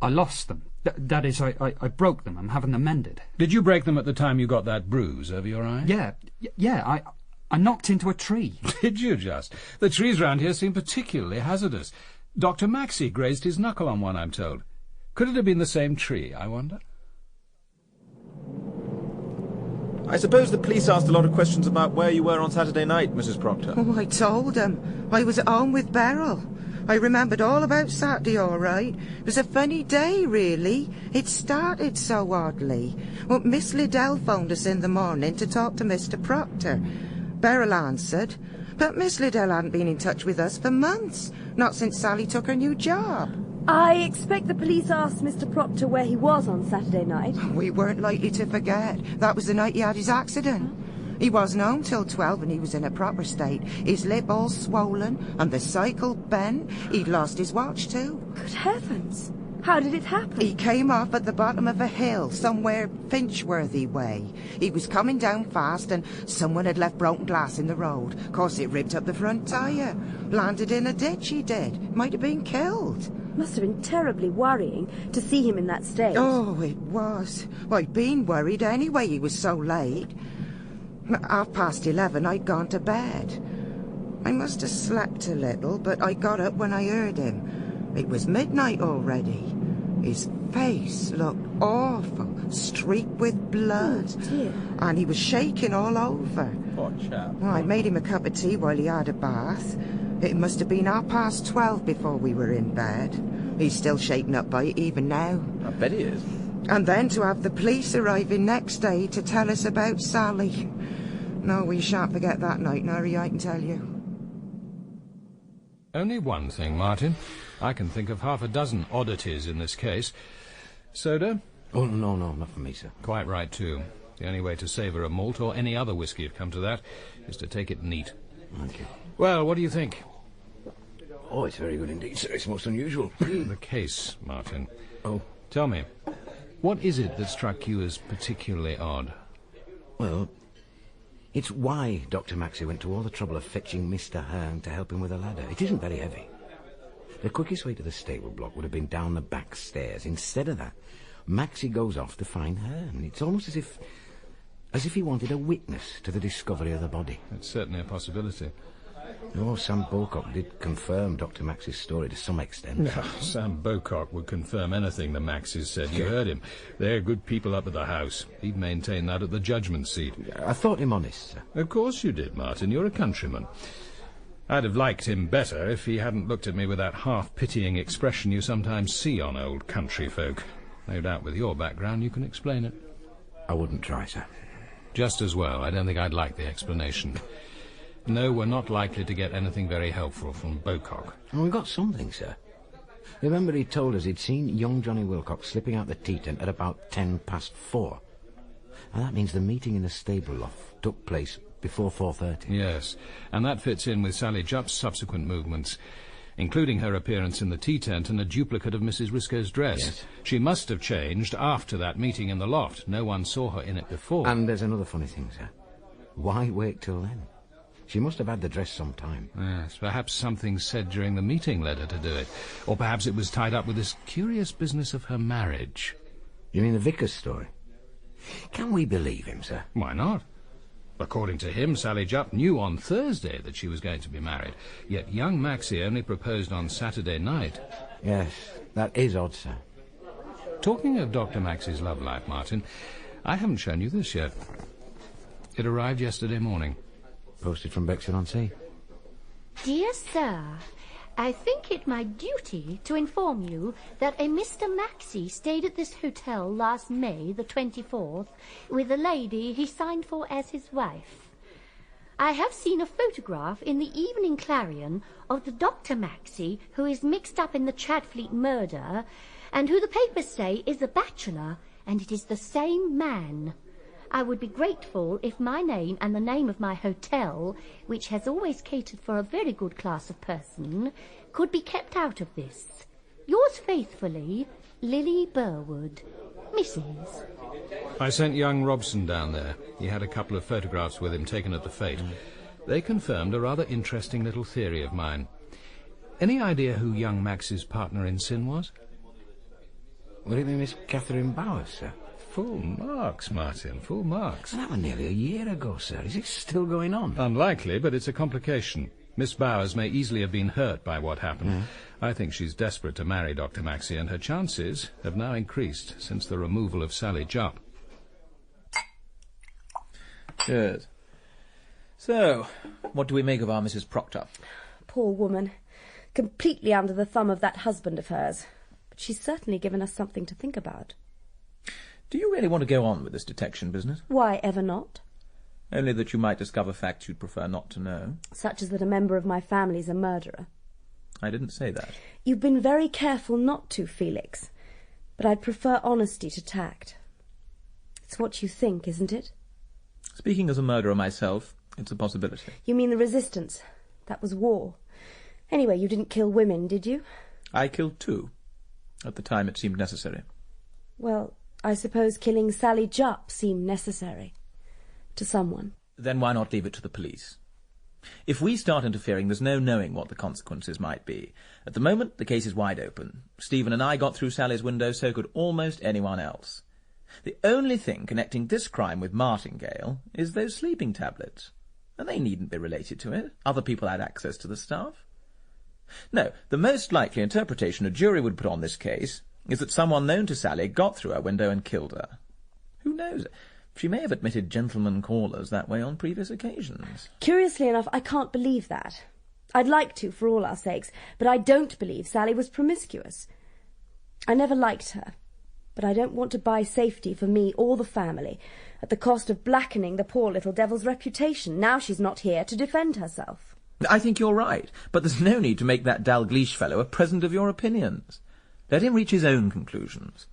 I lost them. That is, I broke them. I'm having them mended. Did you break them at the time you got that bruise over your eye? Yeah, I knocked into a tree. Did you just? The trees round here seem particularly hazardous. Dr. Maxie grazed his knuckle on one, I'm told. Could it have been the same tree, I wonder? I suppose the police asked a lot of questions about where you were on Saturday night, Mrs. Proctor. Oh, I told them. I was at home with Beryl. I remembered all about Saturday, all right. It was a funny day, really. It started so oddly. Well, Miss Liddell phoned us in the morning to talk to Mr. Proctor. Beryl answered, but Miss Liddell hadn't been in touch with us for months, not since Sally took her new job. I expect the police asked Mr. Proctor where he was on Saturday night. We weren't likely to forget. That was the night he had his accident. He wasn't home till 12 and he was in a proper state. His lip all swollen and the cycle bent. He'd lost his watch too. Good heavens. How did it happen? He came off at the bottom of a hill, somewhere Finchworthy way. He was coming down fast and someone had left broken glass in the road. Of course it ripped up the front tyre. Landed in a ditch, he did. Might have been killed. Must have been terribly worrying to see him in that state. Oh, it was. Well, I'd been worried anyway, he was so late. 11:30, I'd gone to bed. I must have slept a little, but I got up when I heard him. It was midnight already. His face looked awful, streaked with blood. Oh, dear. And he was shaking all over. Poor chap. Well, I made him a cup of tea while he had a bath. It must have been 12:30 before we were in bed. He's still shaken up by it even now. I bet he is. And then to have the police arriving next day to tell us about Sally. No, we shan't forget that night, Nari, I can tell you. Only one thing, Martin. I can think of half a dozen oddities in this case. Soda? Oh, no, not for me, sir. Quite right, too. The only way to savour a malt, or any other whisky if come to that, is to take it neat. Thank you. Well, what do you think? Oh, it's very good indeed, sir. It's most unusual. The case, Martin. Oh. Tell me, what is it that struck you as particularly odd? Well, it's why Dr. Maxie went to all the trouble of fetching Mr. Hearn to help him with a ladder. It isn't very heavy. The quickest way to the stable block would have been down the back stairs. Instead of that, Maxie goes off to find Hearn. It's almost as if he wanted a witness to the discovery of the body. It's certainly a possibility. Oh, Sam Bocock did confirm Dr. Maxie's story to some extent. No, Sam Bocock would confirm anything the Maxes said. You heard him. They're good people up at the house. He'd maintain that at the judgment seat. I thought him honest, sir. Of course you did, Martin. You're a countryman. I'd have liked him better if he hadn't looked at me with that half-pitying expression you sometimes see on old country folk. No doubt with your background you can explain it. I wouldn't try, sir. Just as well. I don't think I'd like the explanation. No, we're not likely to get anything very helpful from Bocock. Well, we got something, sir. Remember he told us he'd seen young Johnny Wilcox slipping out the tea tent at about 4:10. And that means the meeting in the stable loft took place before 4:30. Yes, and that fits in with Sally Jupp's subsequent movements, including her appearance in the tea tent and a duplicate of Mrs. Risco's dress. Yes. She must have changed after that meeting in the loft. No one saw her in it before. And there's another funny thing, sir. Why wait till then? She must have had the dress some time. Yes, perhaps something said during the meeting led her to do it. Or perhaps it was tied up with this curious business of her marriage. You mean the vicar's story? Can we believe him, sir? Why not? According to him, Sally Jupp knew on Thursday that she was going to be married. Yet young Maxie only proposed on Saturday night. Yes, that is odd, sir. Talking of Dr. Maxie's love life, Martin, I haven't shown you this yet. It arrived yesterday morning. Posted from Bexhill-on-Sea. Dear Sir, I think it my duty to inform you that a Mr. Maxie stayed at this hotel last May the 24th with a lady he signed for as his wife. I have seen a photograph in the Evening Clarion of the Dr. Maxie who is mixed up in the Chadfleet murder and who the papers say is a bachelor, and it is the same man. I would be grateful if my name and the name of my hotel, which has always catered for a very good class of person, could be kept out of this. Yours faithfully, Lily Burwood, Mrs. I sent young Robson down there. He had a couple of photographs with him taken at the fete. They confirmed a rather interesting little theory of mine. Any idea who young Max's partner in sin was? Would it be Miss Catherine Bowers, sir? Full marks, Martin, full marks. That was nearly a year ago, sir. Is it still going on? Unlikely, but it's a complication. Miss Bowers may easily have been hurt by what happened. I think she's desperate to marry Dr. Maxie, and her chances have now increased since the removal of Sally Jupp. Cheers. So, what do we make of our Mrs. Proctor? Poor woman. Completely under the thumb of that husband of hers. But she's certainly given us something to think about. Do you really want to go on with this detection business? Why ever not? Only that you might discover facts you'd prefer not to know. Such as that a member of my family's a murderer. I didn't say that. You've been very careful not to, Felix. But I'd prefer honesty to tact. It's what you think, isn't it? Speaking as a murderer myself, it's a possibility. You mean the resistance? That was war. Anyway, you didn't kill women, did you? I killed 2. At the time it seemed necessary. Well, I suppose killing Sally Jupp seemed necessary. To someone. Then why not leave it to the police? If we start interfering, there's no knowing what the consequences might be. At the moment, the case is wide open. Stephen and I got through Sally's window, so could almost anyone else. The only thing connecting this crime with Martingale is those sleeping tablets. And they needn't be related to it. Other people had access to the stuff. No, the most likely interpretation a jury would put on this case is that someone known to Sally got through her window and killed her. Who knows? She may have admitted gentlemen callers that way on previous occasions. Curiously enough, I can't believe that. I'd like to, for all our sakes, but I don't believe Sally was promiscuous. I never liked her, but I don't want to buy safety for me or the family at the cost of blackening the poor little devil's reputation. Now she's not here to defend herself. I think you're right, but there's no need to make that Dalgliesh fellow a present of your opinions. Let him reach his own conclusions.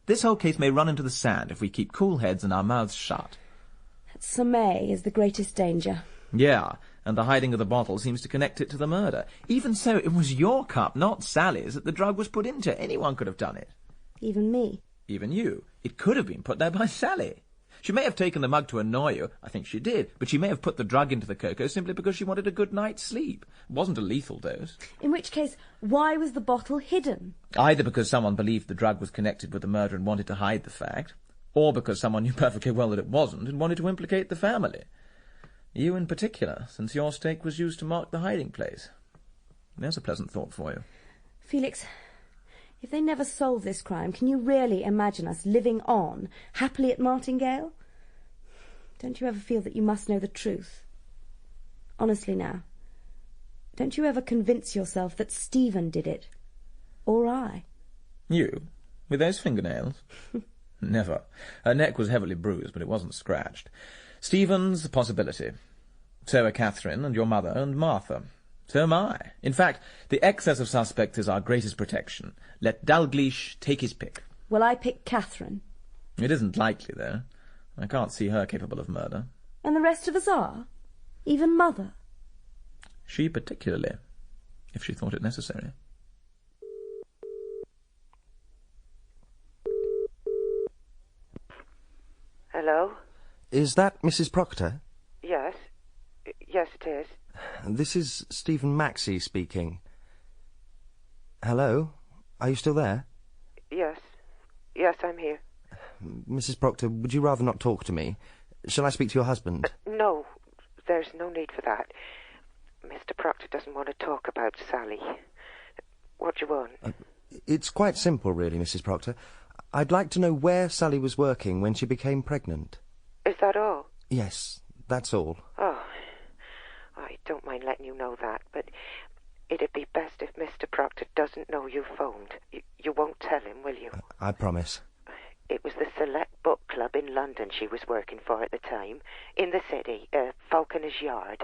This whole case may run into the sand if we keep cool heads and our mouths shut. That Sommeil is the greatest danger. Yeah, and the hiding of the bottle seems to connect it to the murder. Even so, it was your cup, not Sally's, that the drug was put into. Anyone could have done it. Even me. Even you. It could have been put there by Sally. She may have taken the mug to annoy you. I think she did. But she may have put the drug into the cocoa simply because she wanted a good night's sleep. It wasn't a lethal dose. In which case, why was the bottle hidden? Either because someone believed the drug was connected with the murder and wanted to hide the fact, or because someone knew perfectly well that it wasn't and wanted to implicate the family. You in particular, since your stake was used to mark the hiding place. There's a pleasant thought for you. Felix, if they never solve this crime, can you really imagine us living on, happily at Martingale? Don't you ever feel that you must know the truth? Honestly now, don't you ever convince yourself that Stephen did it? Or I? You? With those fingernails? Never. Her neck was heavily bruised, but it wasn't scratched. Stephen's a possibility. So are Catherine and your mother and Martha. So am I. In fact, the excess of suspects is our greatest protection. Let Dalgliesh take his pick. Well, I pick Catherine. It isn't likely, though. I can't see her capable of murder. And the rest of us are? Even Mother? She particularly, if she thought it necessary. Hello? Is that Mrs. Proctor? Yes. Yes, it is. This is Stephen Maxie speaking. Hello? Are you still there? Yes. Yes, I'm here. Mrs. Proctor, would you rather not talk to me? Shall I speak to your husband? No, there's no need for that. Mr. Proctor doesn't want to talk about Sally. What do you want? It's quite simple, really, Mrs. Proctor. I'd like to know where Sally was working when she became pregnant. Is that all? Yes, that's all. Oh, I don't mind letting you know that, but it'd be best if Mr. Proctor doesn't know you phoned. You won't tell him, will you? I promise. It was the Select Book Club in London she was working for at the time, in the city, Falconer's Yard.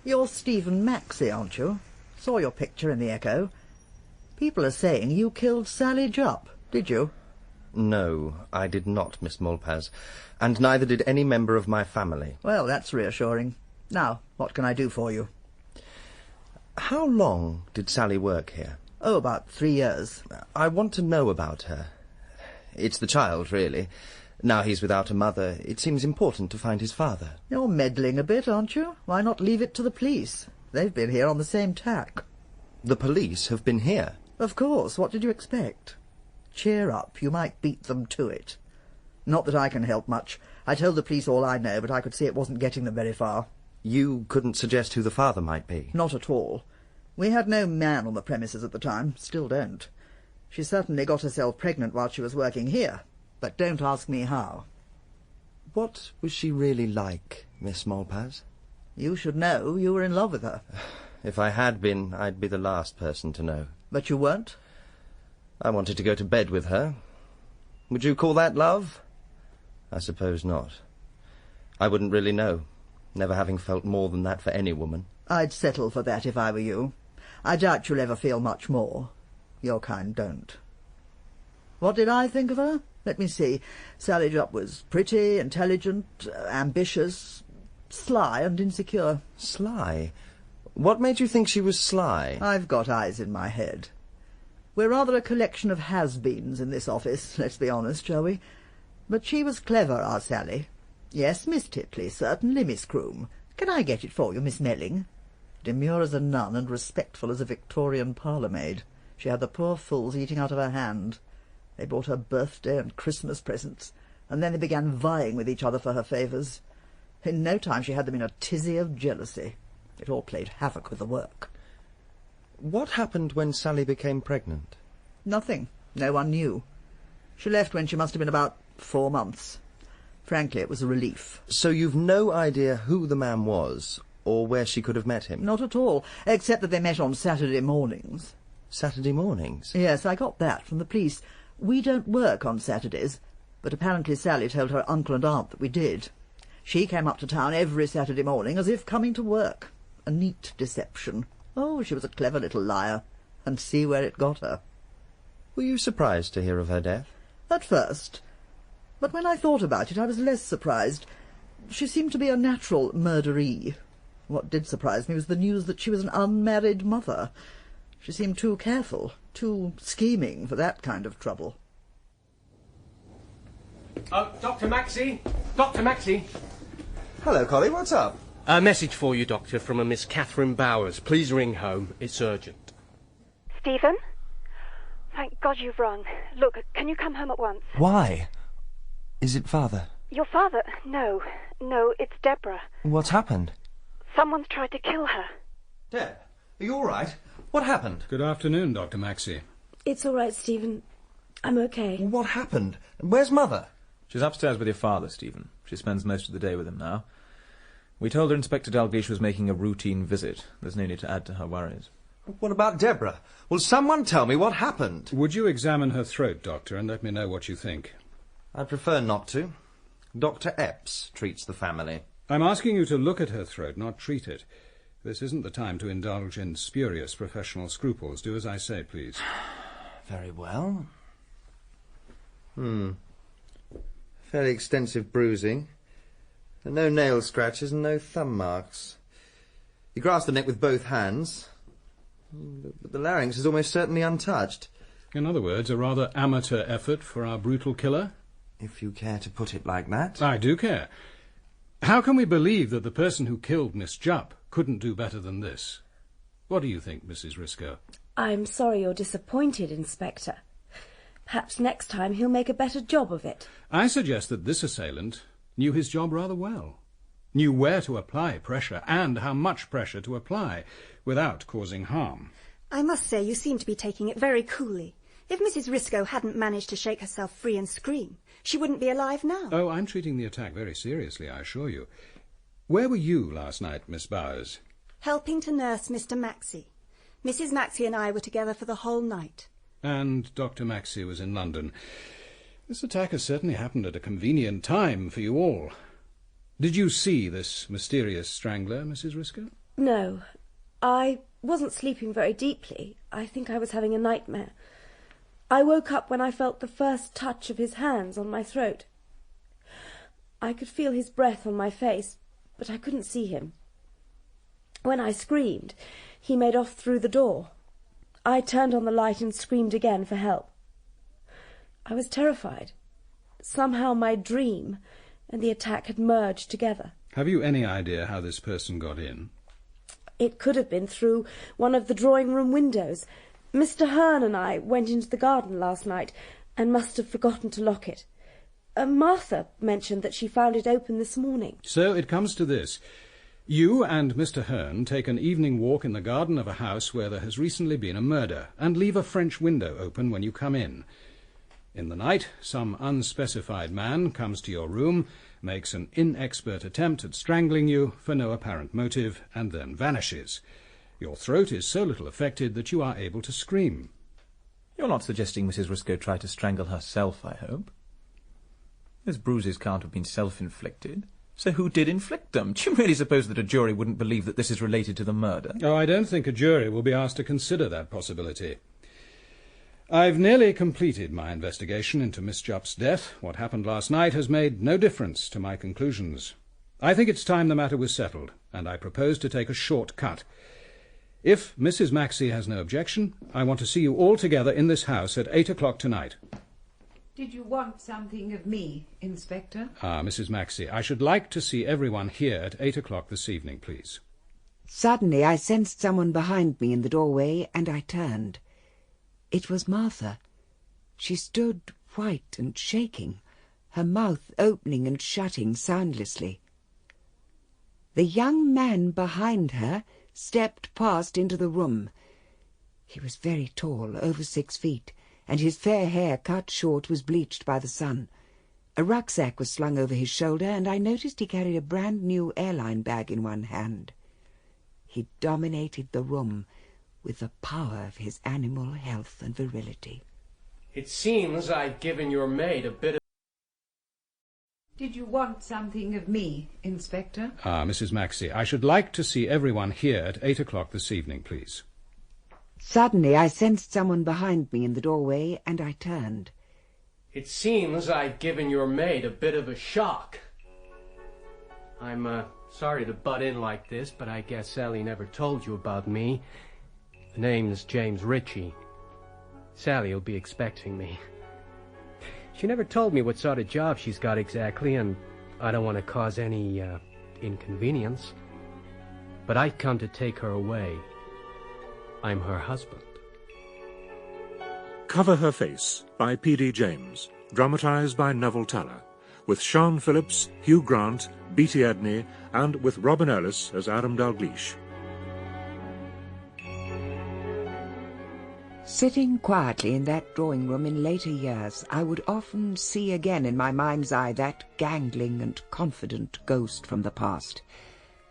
You're Stephen Maxie, aren't you? Saw your picture in the Echo. People are saying you killed Sally Jupp, did you? No, I did not, Miss Mulpaz, and neither did any member of my family. Well, that's reassuring. Now, what can I do for you? How long did Sally work here? Oh, about 3 years. I want to know about her. It's the child, really. Now he's without a mother, it seems important to find his father. You're meddling a bit, aren't you? Why not leave it to the police? They've been here on the same tack. The police have been here? Of course. What did you expect? Cheer up. You might beat them to it. Not that I can help much. I told the police all I know, but I could see it wasn't getting them very far. You couldn't suggest who the father might be? Not at all. We had no man on the premises at the time. Still don't. She certainly got herself pregnant while she was working here. But don't ask me how. What was she really like, Miss Mulpaz? You should know. You were in love with her. If I had been, I'd be the last person to know. But you weren't? I wanted to go to bed with her. Would you call that love? I suppose not. I wouldn't really know, never having felt more than that for any woman. I'd settle for that if I were you. I doubt you'll ever feel much more. Your kind don't. What did I think of her? Let me see. Sally Jupp was pretty, intelligent, ambitious, sly and insecure. Sly? What made you think she was sly? I've got eyes in my head. We're rather a collection of has-beens in this office, let's be honest, shall we? But she was clever, our Sally. Yes, Miss Titley, certainly, Miss Croom. Can I get it for you, Miss Melling? Demure as a nun and respectful as a Victorian parlour-maid. She had the poor fools eating out of her hand. They brought her birthday and Christmas presents, and then they began vying with each other for her favours. In no time she had them in a tizzy of jealousy. It all played havoc with the work. What happened when Sally became pregnant? Nothing. No one knew. She left when she must have been about 4 months. Frankly, it was a relief. So you've no idea who the man was, or where she could have met him? Not at all, except that they met on Saturday mornings. Saturday mornings? Yes, I got that from the police. We don't work on Saturdays, but apparently Sally told her uncle and aunt that we did. She came up to town every Saturday morning as if coming to work. A neat deception. Oh, she was a clever little liar. And see where it got her. Were you surprised to hear of her death? At first. But when I thought about it, I was less surprised. She seemed to be a natural murderee. What did surprise me was the news that she was an unmarried mother. She seemed too careful, too scheming for that kind of trouble. Dr. Maxie? Dr. Maxie? Hello, Collie, what's up? A message for you, Doctor, from a Miss Catherine Bowers. Please ring home. It's urgent. Stephen? Thank God you've rung. Look, can you come home at once? Why? Is it Father? Your father? No, it's Deborah. What's happened? Someone's tried to kill her. Deb, are you all right? What happened? Good afternoon, Dr. Maxie. It's all right, Stephen. I'm okay. What happened? Where's Mother? She's upstairs with your father, Stephen. She spends most of the day with him now. We told her Inspector Dalgliesh was making a routine visit. There's no need to add to her worries. What about Deborah? Will someone tell me what happened? Would you examine her throat, Doctor, and let me know what you think? I'd prefer not to. Dr. Epps treats the family. I'm asking you to look at her throat, not treat it. This isn't the time to indulge in spurious professional scruples. Do as I say, please. Very well. Fairly extensive bruising. No nail scratches and no thumb marks. He grasped the neck with both hands, but the larynx is almost certainly untouched. In other words, a rather amateur effort for our brutal killer? If you care to put it like that. I do care. How can we believe that the person who killed Miss Jupp couldn't do better than this? What do you think, Mrs. Risco? I'm sorry you're disappointed, Inspector. Perhaps next time he'll make a better job of it. I suggest that this assailant knew his job rather well, knew where to apply pressure and how much pressure to apply without causing harm. I must say you seem to be taking it very coolly. If Mrs. Risco hadn't managed to shake herself free and scream, she wouldn't be alive now. Oh, I'm treating the attack very seriously, I assure you. Where were you last night, Miss Bowers? Helping to nurse Mr. Maxie. Mrs. Maxie and I were together for the whole night. And Dr. Maxie was in London. This attack has certainly happened at a convenient time for you all. Did you see this mysterious strangler, Mrs. Risco? No. I wasn't sleeping very deeply. I think I was having a nightmare. I woke up when I felt the first touch of his hands on my throat. I could feel his breath on my face, but I couldn't see him. When I screamed, he made off through the door. I turned on the light and screamed again for help. I was terrified. Somehow my dream and the attack had merged together. Have you any idea how this person got in? It could have been through one of the drawing-room windows. Mr. Hearn and I went into the garden last night and must have forgotten to lock it. Martha mentioned that she found it open this morning. So it comes to this. You and Mr. Hearn take an evening walk in the garden of a house where there has recently been a murder, and leave a French window open when you come in. In the night, some unspecified man comes to your room, makes an inexpert attempt at strangling you for no apparent motive, and then vanishes. Your throat is so little affected that you are able to scream. You're not suggesting Mrs. Risco tried to strangle herself, I hope? Those bruises can't have been self-inflicted. So who did inflict them? Do you really suppose that a jury wouldn't believe that this is related to the murder? Oh, I don't think a jury will be asked to consider that possibility. I've nearly completed my investigation into Miss Jupp's death. What happened last night has made no difference to my conclusions. I think it's time the matter was settled, and I propose to take a short cut. If Mrs. Maxie has no objection, I want to see you all together in this house at 8 o'clock tonight. Did you want something of me, Inspector? Mrs. Maxie, I should like to see everyone here at 8 o'clock this evening, please. Suddenly I sensed someone behind me in the doorway, and I turned. It was Martha. She stood white and shaking, her mouth opening and shutting soundlessly. The young man behind her stepped past into the room. He was very tall, over 6 feet, and his fair hair, cut short, was bleached by the sun. A rucksack was slung over his shoulder, and I noticed he carried a brand-new airline bag in one hand. He dominated the room with the power of his animal health and virility. It seems I've given your maid a bit of... Did you want something of me, Inspector? Mrs. Maxie, I should like to see everyone here at 8 o'clock this evening, please. Suddenly I sensed someone behind me in the doorway, and I turned. It seems I've given your maid a bit of a shock. I'm sorry to butt in like this, but I guess Sally never told you about me. The name's James Ritchie. Sally'll be expecting me. She never told me what sort of job she's got exactly, and I don't want to cause any inconvenience. But I've come to take her away. I'm her husband. Cover Her Face by P.D. James, dramatised by Neville Taller, with Sean Phillips, Hugh Grant, Beattie Edney, and with Robin Ellis as Adam Dalgliesh. Sitting quietly in that drawing-room in later years, I would often see again in my mind's eye that gangling and confident ghost from the past,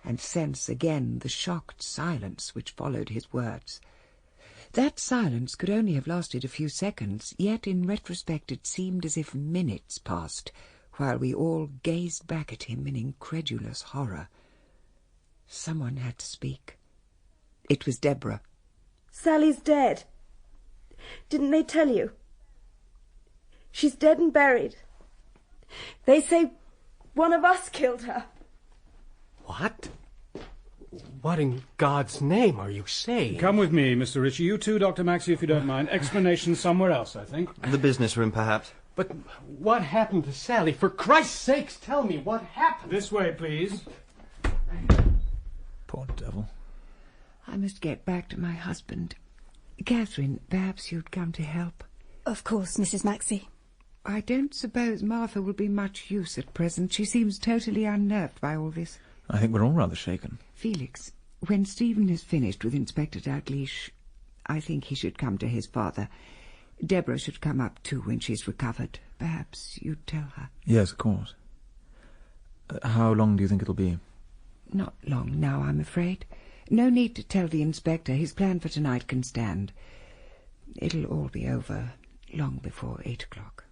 and sense again the shocked silence which followed his words. That silence could only have lasted a few seconds, yet in retrospect it seemed as if minutes passed, while we all gazed back at him in incredulous horror. Someone had to speak. It was Deborah. Sally's dead. Didn't they tell you? She's dead and buried. They say one of us killed her. What? What in God's name are you saying? Come with me, Mr. Ritchie. You too, Dr. Maxie, if you don't mind. Explanation somewhere else, I think. The business room, perhaps. But what happened to Sally? For Christ's sakes, tell me what happened. This way, please. Poor devil. I must get back to my husband. Catherine, perhaps you'd come to help. Of course, Mrs. Maxie. I don't suppose Martha will be much use at present. She seems totally unnerved by all this. I think we're all rather shaken. Felix, when Stephen has finished with Inspector Dalgliesh, I think he should come to his father. Deborah should come up too when she's recovered. Perhaps you'd tell her. Yes, of course. How long do you think it'll be? Not long now, I'm afraid. No need to tell the inspector. His plan for tonight can stand. It'll all be over long before 8 o'clock.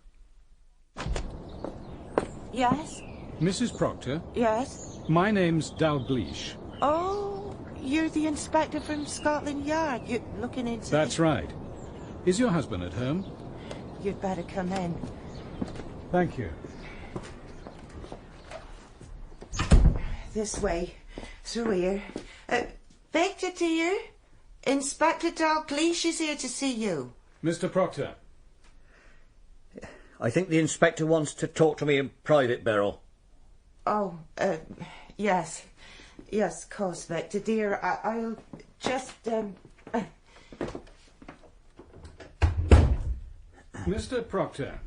Yes? Mrs. Proctor? Yes? My name's Dalgliesh. Oh, you're the inspector from Scotland Yard. You're looking into... That's right. Is your husband at home? You'd better come in. Thank you. This way. Through here. Victor, dear. Inspector Dalgliesh is here to see you. Mr. Proctor. I think the inspector wants to talk to me in private, Beryl. Oh, yes. Yes, of course, Victor, dear. I'll just, Mr. Proctor,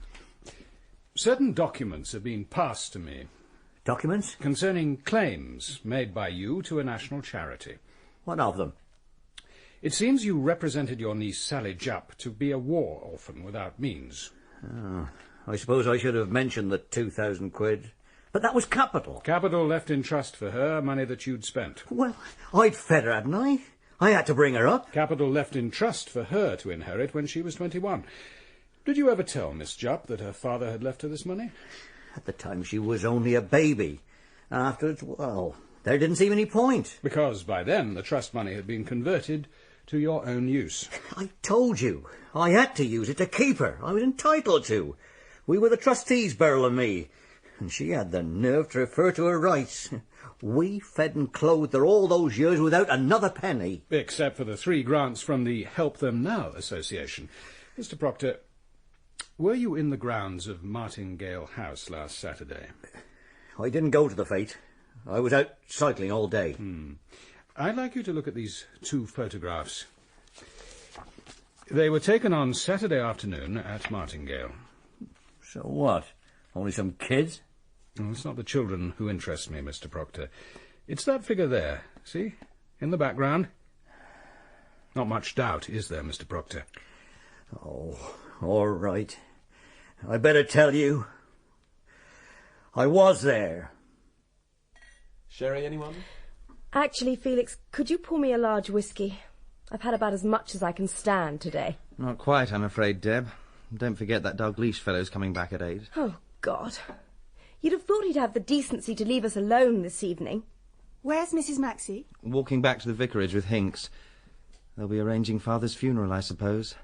certain documents have been passed to me. Documents? Concerning claims made by you to a national charity. What of them? It seems you represented your niece Sally Jupp to be a war orphan without means. Oh, I suppose I should have mentioned the 2,000 quid. But that was capital. Capital left in trust for her, money that you'd spent. Well, I'd fed her, hadn't I? I had to bring her up. Capital left in trust for her to inherit when she was 21. Did you ever tell Miss Jupp that her father had left her this money? At the time she was only a baby. Afterwards, well, there didn't seem any point. Because by then the trust money had been converted to your own use. I told you. I had to use it to keep her. I was entitled to. We were the trustees, Beryl and me. And she had the nerve to refer to her rights. We fed and clothed her all those years without another penny. Except for the 3 grants from the Help Them Now Association. Mr. Proctor, were you in the grounds of Martingale House last Saturday? I didn't go to the fete. I was out cycling all day. I'd like you to look at these 2 photographs. They were taken on Saturday afternoon at Martingale. So what? Only some kids? Oh, it's not the children who interest me, Mr. Proctor. It's that figure there, see? In the background. Not much doubt, is there, Mr. Proctor? Oh, all right. I better tell you. I was there. Sherry, anyone? Actually, Felix, could you pour me a large whiskey? I've had about as much as I can stand today. Not quite, I'm afraid, Deb. Don't forget that Dalgliesh fellow's coming back at 8. Oh, God. You'd have thought he'd have the decency to leave us alone this evening. Where's Mrs. Maxie? Walking back to the vicarage with Hinks. They'll be arranging Father's funeral, I suppose.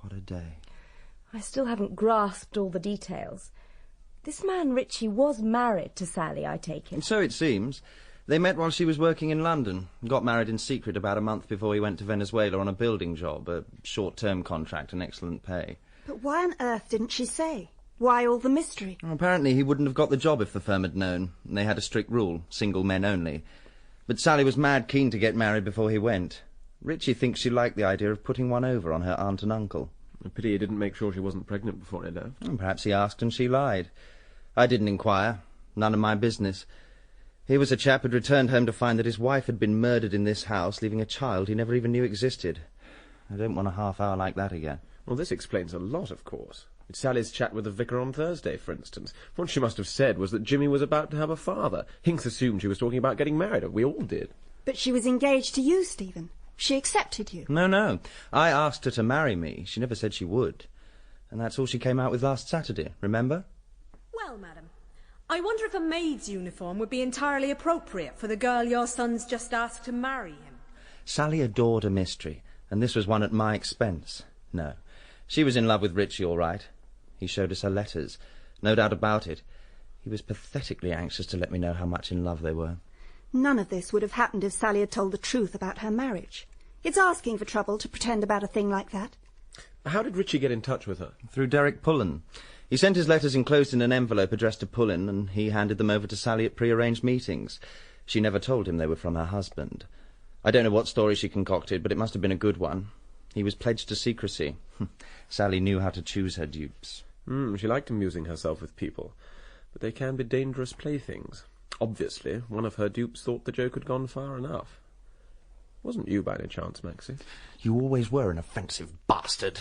What a day. I still haven't grasped all the details. This man Ritchie was married to Sally, I take it. So it seems. They met while she was working in London. Got married in secret about a month before he went to Venezuela on a building job, a short-term contract and excellent pay. But why on earth didn't she say? Why all the mystery? Apparently he wouldn't have got the job if the firm had known. They had a strict rule, single men only. But Sally was mad keen to get married before he went. Ritchie thinks she liked the idea of putting one over on her aunt and uncle. A pity he didn't make sure she wasn't pregnant before he left. Perhaps he asked and she lied. I didn't inquire. None of my business. He was a chap who'd returned home to find that his wife had been murdered in this house, leaving a child he never even knew existed. I don't want a half hour like that again. Well, this explains a lot, of course. It's Sally's chat with the vicar on Thursday, for instance. What she must have said was that Jimmy was about to have a father. Hinks assumed she was talking about getting married. We all did. But she was engaged to you, Stephen. She accepted you? No. I asked her to marry me. She never said she would. And that's all she came out with last Saturday, remember? Well, madam, I wonder if a maid's uniform would be entirely appropriate for the girl your son's just asked to marry him. Sally adored a mystery, and this was one at my expense. No, she was in love with Richie, all right. He showed us her letters. No doubt about it. He was pathetically anxious to let me know how much in love they were. None of this would have happened if Sally had told the truth about her marriage. It's asking for trouble to pretend about a thing like that. How did Richie get in touch with her? Through Derek Pullen. He sent his letters enclosed in an envelope addressed to Pullen, and he handed them over to Sally at pre-arranged meetings. She never told him they were from her husband. I don't know what story she concocted, but it must have been a good one. He was pledged to secrecy. Sally knew how to choose her dupes. She liked amusing herself with people, but they can be dangerous playthings. Obviously, one of her dupes thought the joke had gone far enough. Wasn't you by any chance, Maxie? You always were an offensive bastard.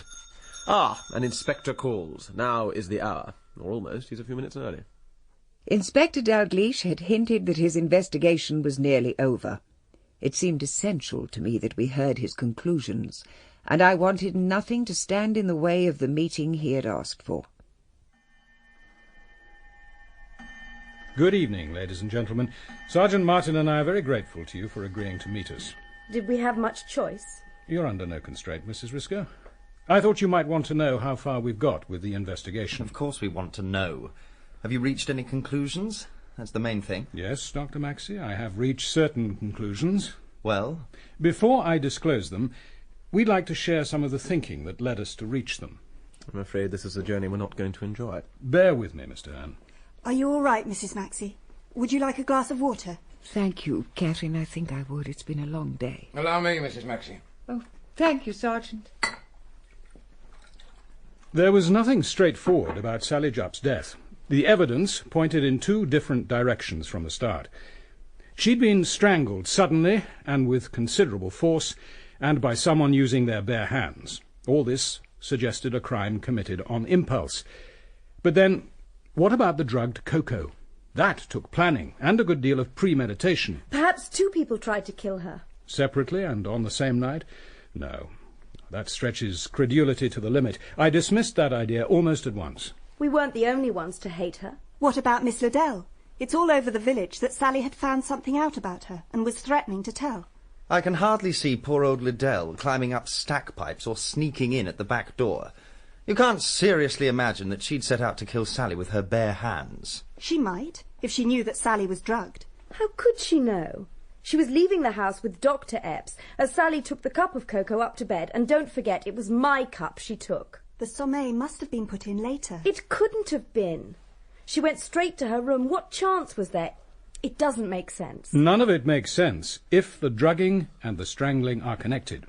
Ah, an inspector calls. Now is the hour. Or almost. He's a few minutes early. Inspector Dalgliesh had hinted that his investigation was nearly over. It seemed essential to me that we heard his conclusions, and I wanted nothing to stand in the way of the meeting he had asked for. Good evening, ladies and gentlemen. Sergeant Martin and I are very grateful to you for agreeing to meet us. Did we have much choice? You're under no constraint, Mrs. Risco. I thought you might want to know how far we've got with the investigation. Of course we want to know. Have you reached any conclusions? That's the main thing. Yes, Dr. Maxie, I have reached certain conclusions. Well? Before I disclose them, we'd like to share some of the thinking that led us to reach them. I'm afraid this is a journey we're not going to enjoy. Bear with me, Mr. Hearn. Are you all right, Mrs. Maxie? Would you like a glass of water? Thank you, Catherine. I think I would. It's been a long day. Allow me, Mrs. Maxie. Oh, thank you, Sergeant. There was nothing straightforward about Sally Jupp's death. The evidence pointed in two different directions from the start. She'd been strangled suddenly and with considerable force, and by someone using their bare hands. All this suggested a crime committed on impulse. But then, what about the drugged cocoa? That took planning and a good deal of premeditation. Perhaps two people tried to kill her. Separately and on the same night? No. That stretches credulity to the limit. I dismissed that idea almost at once. We weren't the only ones to hate her. What about Miss Liddell? It's all over the village that Sally had found something out about her and was threatening to tell. I can hardly see poor old Liddell climbing up stack pipes or sneaking in at the back door. You can't seriously imagine that she'd set out to kill Sally with her bare hands. She might, if she knew that Sally was drugged. How could she know? She was leaving the house with Dr. Epps as Sally took the cup of cocoa up to bed, and don't forget, it was my cup she took. The sommeil must have been put in later. It couldn't have been. She went straight to her room. What chance was there? It doesn't make sense. None of it makes sense if the drugging and the strangling are connected.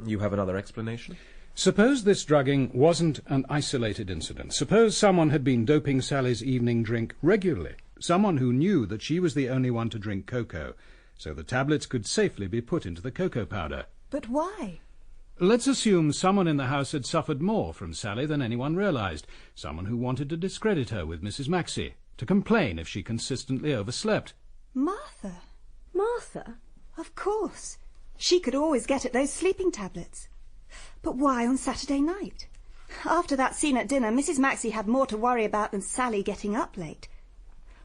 You have another explanation? Suppose this drugging wasn't an isolated incident. Suppose someone had been doping Sally's evening drink regularly. Someone who knew that she was the only one to drink cocoa, so the tablets could safely be put into the cocoa powder. But why? Let's assume someone in the house had suffered more from Sally than anyone realized. Someone who wanted to discredit her with Mrs. Maxie, to complain if she consistently overslept. Martha? Martha? Of course. She could always get at those sleeping tablets. But why on Saturday night? After that scene at dinner, Mrs. Maxie had more to worry about than Sally getting up late.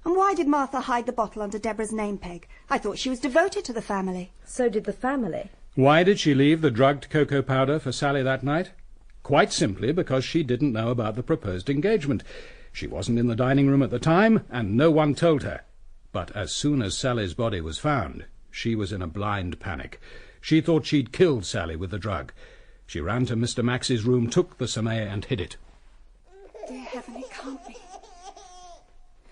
And why did Martha hide the bottle under Deborah's name peg? I thought she was devoted to the family. So did the family. Why did she leave the drugged cocoa powder for Sally that night? Quite simply because she didn't know about the proposed engagement. She wasn't in the dining room at the time, and no one told her. But as soon as Sally's body was found, she was in a blind panic. She thought she'd killed Sally with the drug. She ran to Mr. Maxie's room, took the sommeil and hid it. Dear heaven, it can't be.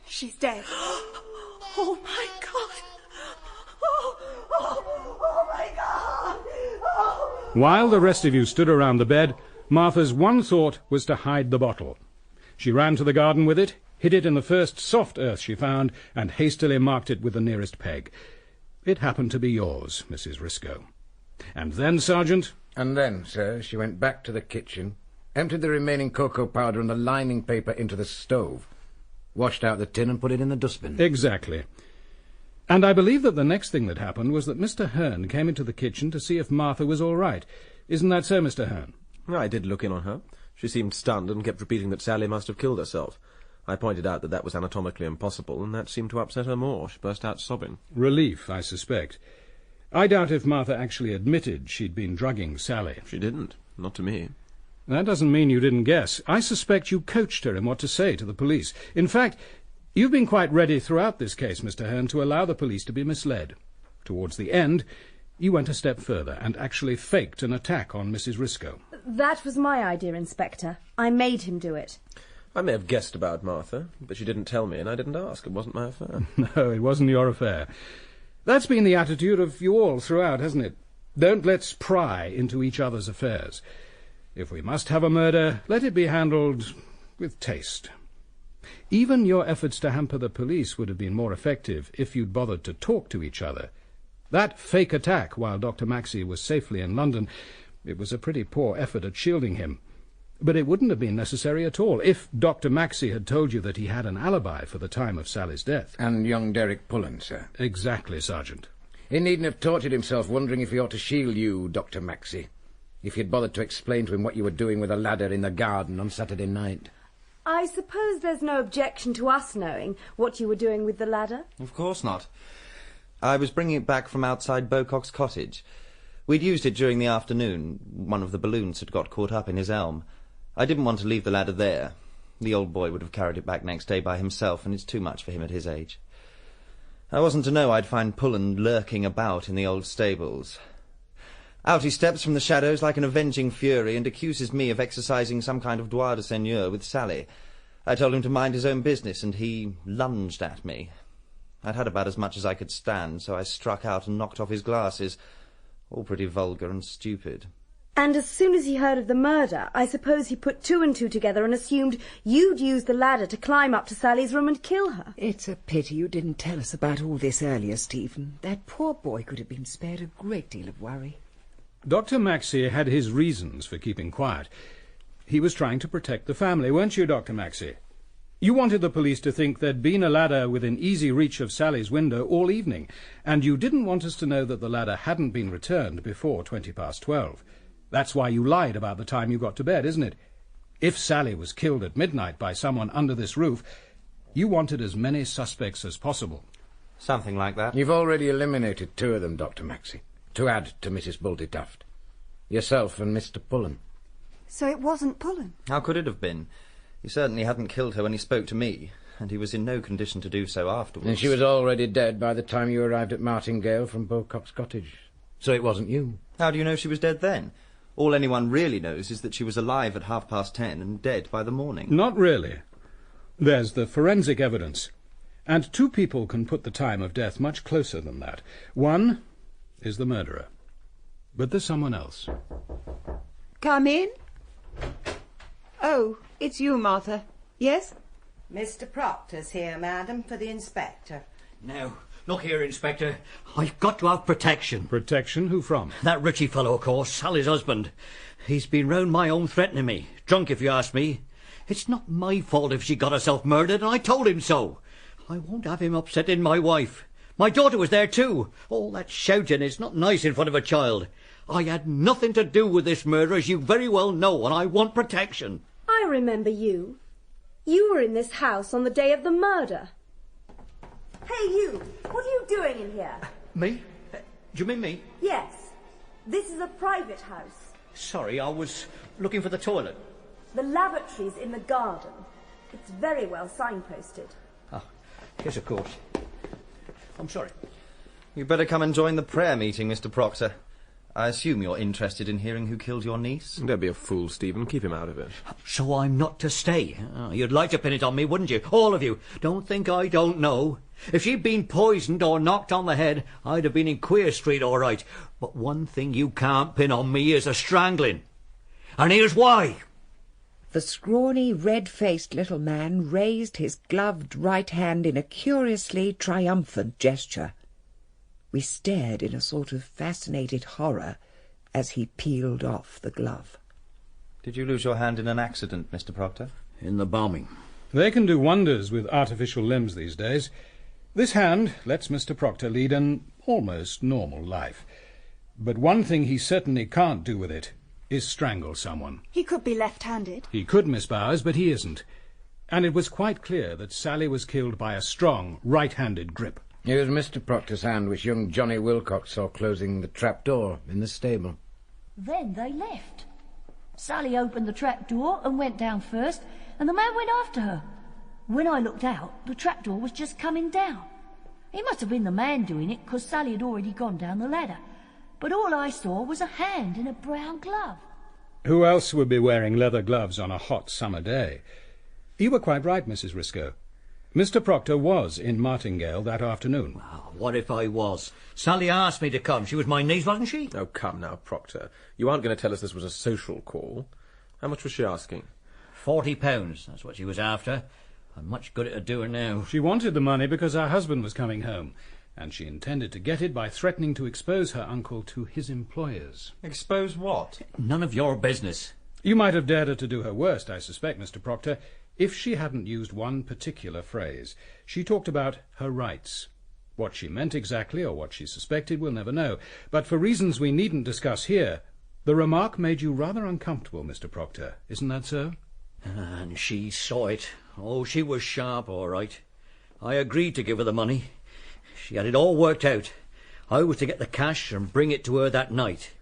She's dead. Oh, my God! Oh, my God! Oh. While the rest of you stood around the bed, Martha's one thought was to hide the bottle. She ran to the garden with it, hid it in the first soft earth she found, and hastily marked it with the nearest peg. It happened to be yours, Mrs. Risco. And then, Sergeant? And then, sir, she went back to the kitchen, emptied the remaining cocoa powder and the lining paper into the stove, washed out the tin and put it in the dustbin. Exactly. And I believe that the next thing that happened was that Mr. Hearn came into the kitchen to see if Martha was all right. Isn't that so, Mr. Hearn? I did look in on her. She seemed stunned and kept repeating that Sally must have killed herself. I pointed out that that was anatomically impossible, and that seemed to upset her more. She burst out sobbing. Relief, I suspect. I doubt if Martha actually admitted she'd been drugging Sally. She didn't. Not to me. That doesn't mean you didn't guess. I suspect you coached her in what to say to the police. In fact, you've been quite ready throughout this case, Mr. Hearn, to allow the police to be misled. Towards the end, you went a step further and actually faked an attack on Mrs. Risco. That was my idea, Inspector. I made him do it. I may have guessed about Martha, but she didn't tell me, and I didn't ask. It wasn't my affair. No, it wasn't your affair. That's been the attitude of you all throughout, hasn't it? Don't let's pry into each other's affairs. If we must have a murder, let it be handled with taste. Even your efforts to hamper the police would have been more effective if you'd bothered to talk to each other. That fake attack while Dr. Maxie was safely in London, it was a pretty poor effort at shielding him. But it wouldn't have been necessary at all if Dr. Maxie had told you that he had an alibi for the time of Sally's death. And young Derek Pullen, sir. Exactly, Sergeant. He needn't have tortured himself wondering if he ought to shield you, Dr. Maxie. If you'd bothered to explain to him what you were doing with a ladder in the garden on Saturday night. I suppose there's no objection to us knowing what you were doing with the ladder? Of course not. I was bringing it back from outside Bocock's cottage. We'd used it during the afternoon. One of the balloons had got caught up in his elm. I didn't want to leave the ladder there. The old boy would have carried it back next day by himself, and it's too much for him at his age. I wasn't to know I'd find Pullen lurking about in the old stables. Out he steps from the shadows like an avenging fury and accuses me of exercising some kind of droit de seigneur with Sally. I told him to mind his own business, and he lunged at me. I'd had about as much as I could stand, so I struck out and knocked off his glasses. All pretty vulgar and stupid. And as soon as he heard of the murder, I suppose he put two and two together and assumed you'd used the ladder to climb up to Sally's room and kill her. It's a pity you didn't tell us about all this earlier, Stephen. That poor boy could have been spared a great deal of worry. Dr. Maxie had his reasons for keeping quiet. He was trying to protect the family, weren't you, Dr. Maxie? You wanted the police to think there'd been a ladder within easy reach of Sally's window all evening, and you didn't want us to know that the ladder hadn't been returned before 12:20. That's why you lied about the time you got to bed, isn't it? If Sally was killed at midnight by someone under this roof, you wanted as many suspects as possible. Something like that. You've already eliminated two of them, Dr. Maxie, to add to Mrs. Baldytuft. Yourself and Mr. Pullen. So it wasn't Pullen? How could it have been? He certainly hadn't killed her when he spoke to me, and he was in no condition to do so afterwards. And she was already dead by the time you arrived at Martingale from Bocock's cottage. So it wasn't you. How do you know she was dead then? All anyone really knows is that she was alive at 10:30 and dead by the morning. Not really. There's the forensic evidence. And two people can put the time of death much closer than that. One is the murderer. But there's someone else. Come in. Oh, it's you, Martha. Yes? Mr. Proctor's here, madam, for the inspector. Now, look here, Inspector. I've got to have protection. Protection? Who from? That Richie fellow, of course, Sally's husband. He's been round my home threatening me. Drunk, if you ask me. It's not my fault if she got herself murdered, and I told him so. I won't have him upsetting my wife. My daughter was there too. All that shouting is not nice in front of a child. I had nothing to do with this murder, as you very well know, and I want protection. I remember you. You were in this house on the day of the murder. Hey, you! What are you doing in here? Me? Do you mean me? Yes. This is a private house. Sorry, I was looking for the toilet. The lavatory's in the garden. It's very well signposted. Ah, yes, of course. I'm sorry. You'd better come and join the prayer meeting, Mr. Proctor. I assume you're interested in hearing who killed your niece? Don't be a fool, Stephen. Keep him out of it. So I'm not to stay? You'd like to pin it on me, wouldn't you? All of you. Don't think I don't know. If she'd been poisoned or knocked on the head, I'd have been in Queer Street all right. But one thing you can't pin on me is a strangling. And here's why. The scrawny, red-faced little man raised his gloved right hand in a curiously triumphant gesture. We stared in a sort of fascinated horror as he peeled off the glove. Did you lose your hand in an accident, Mr. Proctor? In the bombing. They can do wonders with artificial limbs these days. This hand lets Mr. Proctor lead an almost normal life. But one thing he certainly can't do with it is strangle someone. He could be left-handed. He could, Miss Bowers, but he isn't. And it was quite clear that Sally was killed by a strong, right-handed grip. It was Mr. Proctor's hand which young Johnny Wilcox saw closing the trap-door in the stable. Then they left. Sally opened the trap-door and went down first, and the man went after her. When I looked out, the trapdoor was just coming down. It must have been the man doing it, 'cause Sally had already gone down the ladder. But all I saw was a hand in a brown glove. Who else would be wearing leather gloves on a hot summer day? You were quite right, Mrs. Riscoe. Mr. Proctor was in Martingale that afternoon. What if I was? Sally asked me to come. She was my niece, wasn't she? Oh, come now, Proctor. You aren't going to tell us this was a social call. How much was she asking? £40. That's what she was after. I'm much good at her doing now. She wanted the money because her husband was coming home, and she intended to get it by threatening to expose her uncle to his employers. Expose what? None of your business. You might have dared her to do her worst, I suspect, Mr. Proctor, if she hadn't used one particular phrase. She talked about her rights. What she meant exactly, or what she suspected, we'll never know. But for reasons we needn't discuss here, the remark made you rather uncomfortable, Mr. Proctor. Isn't that so? And she saw it. Oh, she was sharp, all right. I agreed to give her the money. She had it all worked out. I was to get the cash and bring it to her that night.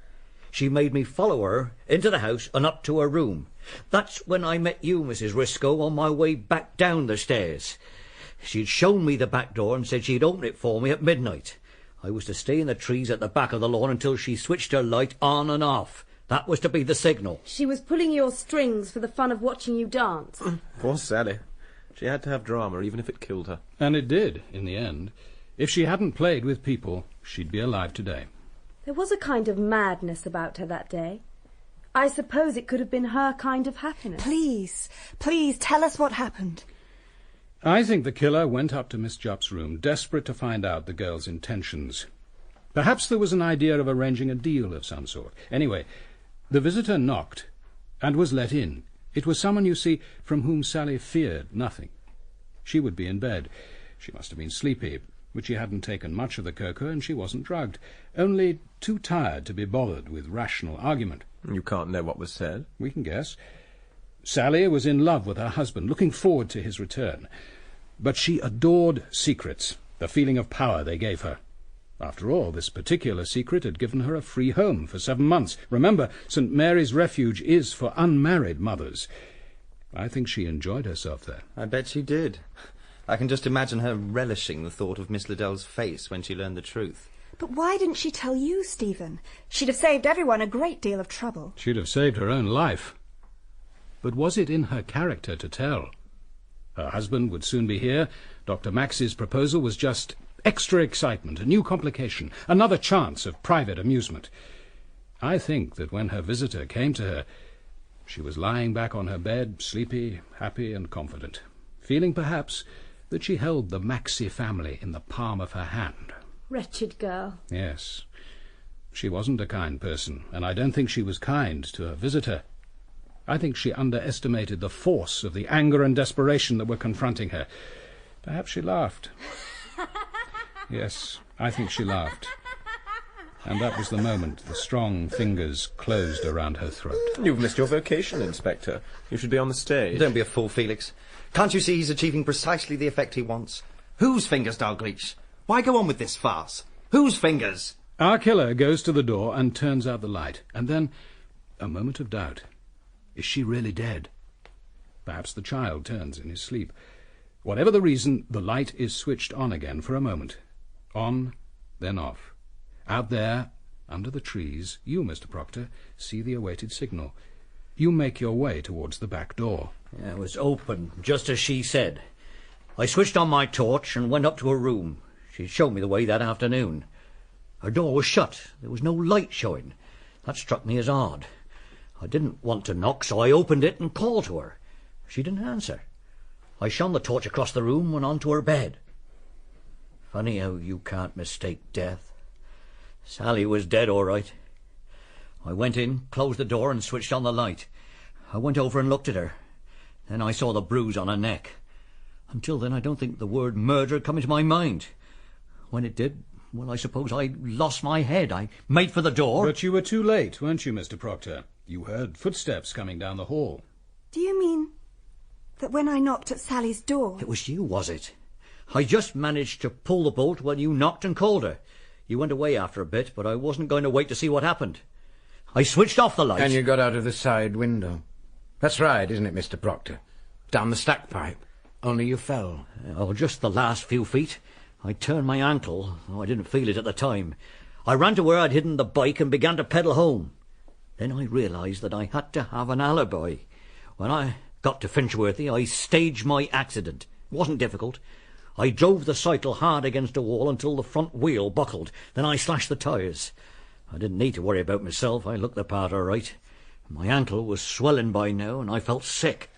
She made me follow her into the house and up to her room. That's when I met you, Mrs. Riscoe, on my way back down the stairs. She'd shown me the back door and said she'd open it for me at midnight. I was to stay in the trees at the back of the lawn until she switched her light on and off. That was to be the signal. She was pulling your strings for the fun of watching you dance. Poor Sally. She had to have drama, even if it killed her. And it did, in the end. If she hadn't played with people, she'd be alive today. There was a kind of madness about her that day. I suppose it could have been her kind of happiness. Please tell us what happened. I think the killer went up to Miss Jupp's room, desperate to find out the girl's intentions. Perhaps there was an idea of arranging a deal of some sort. Anyway, the visitor knocked and was let in. It was someone, you see, from whom Sally feared nothing. She would be in bed. She must have been sleepy, but she hadn't taken much of the cocoa, and she wasn't drugged, only too tired to be bothered with rational argument. You can't know what was said. We can guess. Sally was in love with her husband, looking forward to his return. But she adored secrets, the feeling of power they gave her. After all, this particular secret had given her a free home for 7 months. Remember, St. Mary's Refuge is for unmarried mothers. I think she enjoyed herself there. I bet she did. I can just imagine her relishing the thought of Miss Liddell's face when she learned the truth. But why didn't she tell you, Stephen? She'd have saved everyone a great deal of trouble. She'd have saved her own life. But was it in her character to tell? Her husband would soon be here. Dr. Maxie's proposal was just extra excitement, a new complication, another chance of private amusement. I think that when her visitor came to her, she was lying back on her bed, sleepy, happy and confident, feeling perhaps that she held the Maxie family in the palm of her hand. Wretched girl. Yes. She wasn't a kind person, and I don't think she was kind to her visitor. I think she underestimated the force of the anger and desperation that were confronting her. Perhaps she laughed. Yes, I think she laughed. And that was the moment the strong fingers closed around her throat. You've missed your vocation, Inspector. You should be on the stage. Don't be a fool, Felix. Can't you see he's achieving precisely the effect he wants? Whose fingers, Dalgliesh? Why go on with this farce? Whose fingers? Our killer goes to the door and turns out the light. And then, a moment of doubt. Is she really dead? Perhaps the child turns in his sleep. Whatever the reason, the light is switched on again for a moment. On, then off. Out there, under the trees, you, Mr. Proctor, see the awaited signal. You make your way towards the back door. Yeah, it was open, just as she said. I switched on my torch and went up to her room. She'd shown me the way that afternoon. Her door was shut. There was no light showing. That struck me as odd. I didn't want to knock, so I opened it and called to her. She didn't answer. I shone the torch across the room and onto her bed. Funny how you can't mistake death. Sally was dead, all right. I went in, closed the door and switched on the light. I went over and looked at her. Then I saw the bruise on her neck. Until then, I don't think the word murder had come into my mind. When it did, well, I suppose I lost my head. I made for the door. But you were too late, weren't you, Mr. Proctor? You heard footsteps coming down the hall. Do you mean that when I knocked at Sally's door... It was you, was it? I just managed to pull the bolt when you knocked and called her. You went away after a bit, but I wasn't going to wait to see what happened. I switched off the light. And you got out of the side window. That's right, isn't it, Mr. Proctor? Down the stack pipe. Only you fell. Oh, just the last few feet. I turned my ankle, though I didn't feel it at the time. I ran to where I'd hidden the bike and began to pedal home. Then I realised that I had to have an alibi. When I got to Finchworthy, I staged my accident. It wasn't difficult. I drove the cycle hard against a wall until the front wheel buckled. Then I slashed the tyres. I didn't need to worry about myself. I looked the part all right. My ankle was swelling by now, and I felt sick.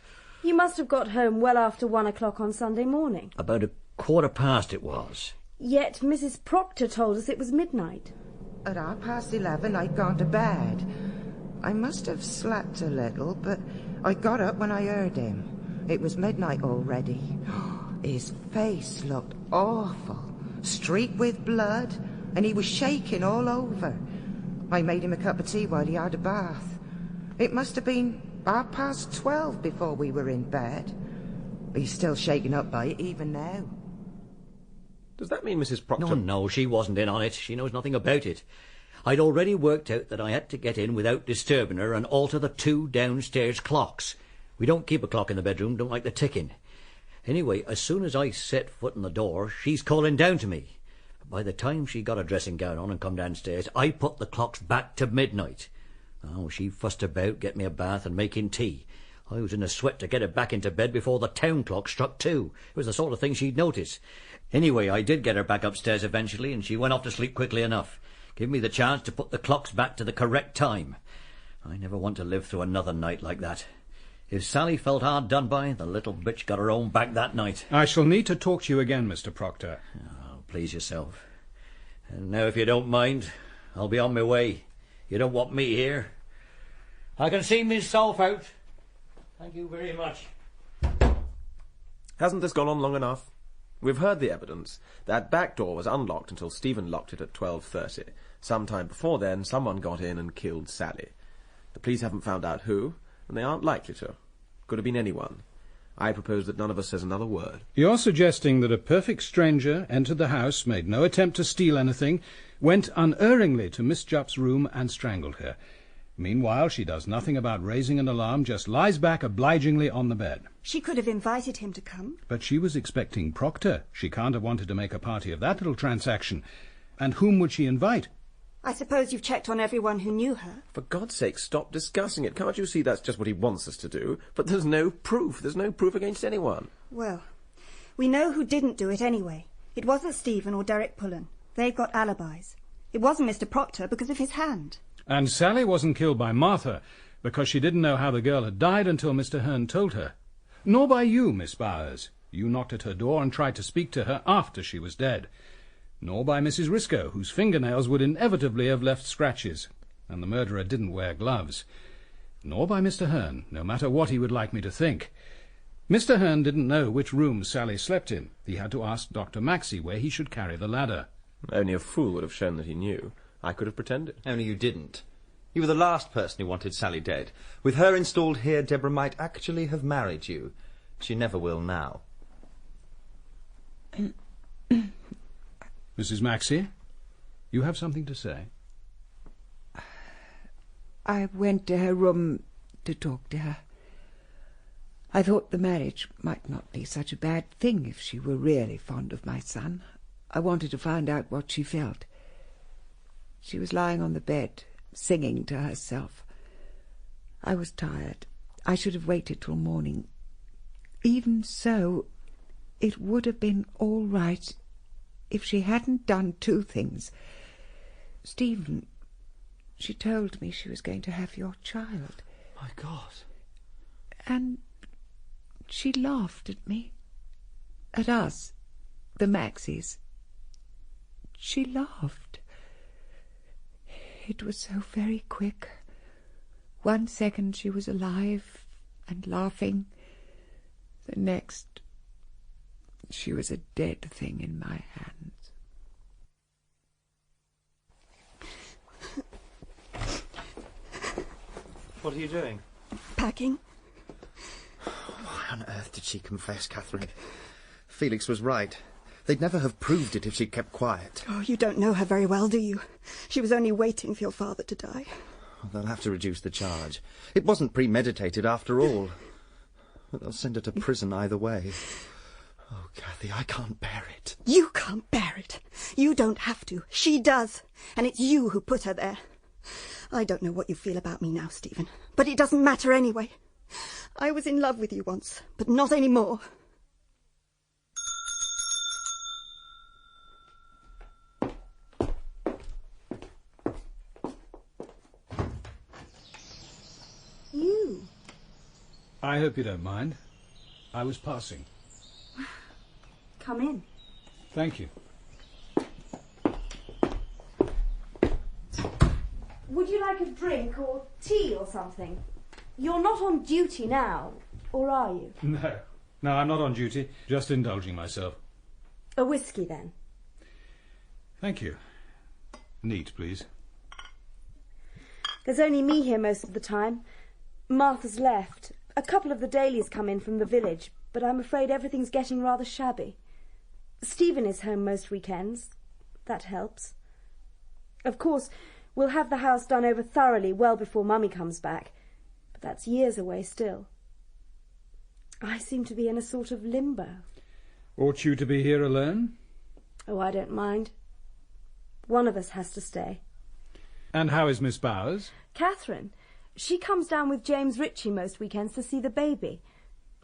You must have got home well after 1 o'clock on Sunday morning. About 1:15 it was. Yet Mrs. Proctor told us it was midnight. At 11:30, I'd gone to bed. I must have slept a little, but I got up when I heard him. It was midnight already. His face looked awful, streaked with blood, and he was shaking all over. I made him a cup of tea while he had a bath. It must have been 12:30 before we were in bed. He's still shaken up by it even now. Does that mean Mrs. Proctor... No, she wasn't in on it. She knows nothing about it. I'd already worked out that I had to get in without disturbing her and alter the 2 downstairs clocks. We don't keep a clock in the bedroom, don't like the ticking. Anyway, as soon as I set foot in the door, she's calling down to me. By the time she got her dressing gown on and come downstairs, I put the clocks back to midnight. Oh, she fussed about, get me a bath and making tea. I was in a sweat to get her back into bed before the town clock struck 2. It was the sort of thing she'd notice. Anyway, I did get her back upstairs eventually, and she went off to sleep quickly enough. Give me the chance to put the clocks back to the correct time. I never want to live through another night like that. If Sally felt hard done by, the little bitch got her own back that night. I shall need to talk to you again, Mr. Proctor. Oh, please yourself. And now, if you don't mind, I'll be on my way. You don't want me here. I can see myself out. Thank you very much. Hasn't this gone on long enough? We've heard the evidence. That back door was unlocked until Stephen locked it at 12:30. Some time before then, someone got in and killed Sally. The police haven't found out who, and they aren't likely to. Could have been anyone. I propose that none of us says another word. You're suggesting that a perfect stranger entered the house, made no attempt to steal anything, went unerringly to Miss Jupp's room and strangled her. Meanwhile, she does nothing about raising an alarm, just lies back obligingly on the bed. She could have invited him to come. But she was expecting Proctor. She can't have wanted to make a party of that little transaction. And whom would she invite? I suppose you've checked on everyone who knew her. For God's sake, stop discussing it. Can't you see that's just what he wants us to do? But there's no proof. There's no proof against anyone. Well, we know who didn't do it anyway. It wasn't Stephen or Derek Pullen. They've got alibis. It wasn't Mr. Proctor because of his hand. And Sally wasn't killed by Martha because she didn't know how the girl had died until Mr. Hearn told her. Nor by you, Miss Bowers. You knocked at her door and tried to speak to her after she was dead. Nor by Mrs. Risco, whose fingernails would inevitably have left scratches, and the murderer didn't wear gloves. Nor by Mr. Hearn, no matter what he would like me to think. Mr. Hearn didn't know which room Sally slept in. He had to ask Dr. Maxie where he should carry the ladder. Only a fool would have shown that he knew. I could have pretended. Only you didn't. You were the last person who wanted Sally dead. With her installed here, Deborah might actually have married you. She never will now. Mrs. Maxie, you have something to say? I went to her room to talk to her. I thought the marriage might not be such a bad thing if she were really fond of my son. I wanted to find out what she felt. She was lying on the bed, singing to herself. I was tired. I should have waited till morning. Even so, it would have been all right if she hadn't done 2 things. Stephen, she told me she was going to have your child. My God. And she laughed at me. At us, the Maxies. She laughed. It was so very quick. 1 second she was alive and laughing. The next, She was a dead thing in my hands. What are you doing? Packing. Why on earth did she confess, Catherine? Felix was right. They'd never have proved it if she'd kept quiet. Oh, you don't know her very well, do you? She was only waiting for your father to die. They'll have to reduce the charge. It wasn't premeditated after all. But they'll send her to prison either way. Oh, Cathy, I can't bear it. You can't bear it. You don't have to. She does. And it's you who put her there. I don't know what you feel about me now, Stephen, but it doesn't matter anyway. I was in love with you once, but not anymore. You? I hope you don't mind. I was passing. Come in. Thank you. Would you like a drink or tea or something? You're not on duty now, or are you? No, I'm not on duty. Just indulging myself. A whiskey, then. Thank you. Neat, please. There's only me here most of the time. Martha's left. A couple of the dailies come in from the village, but I'm afraid everything's getting rather shabby. Stephen is home most weekends. That helps. Of course, we'll have the house done over thoroughly well before Mummy comes back, but that's years away still. I seem to be in a sort of limbo. Ought you to be here alone? Oh, I don't mind. One of us has to stay. And how is Miss Bowers? Catherine. She comes down with James Ritchie most weekends to see the baby.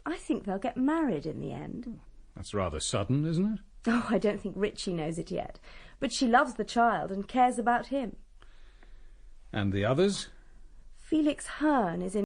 I think they'll get married in the end. That's rather sudden, isn't it? Oh, I don't think Ritchie knows it yet. But she loves the child and cares about him. And the others? Felix Hearn is in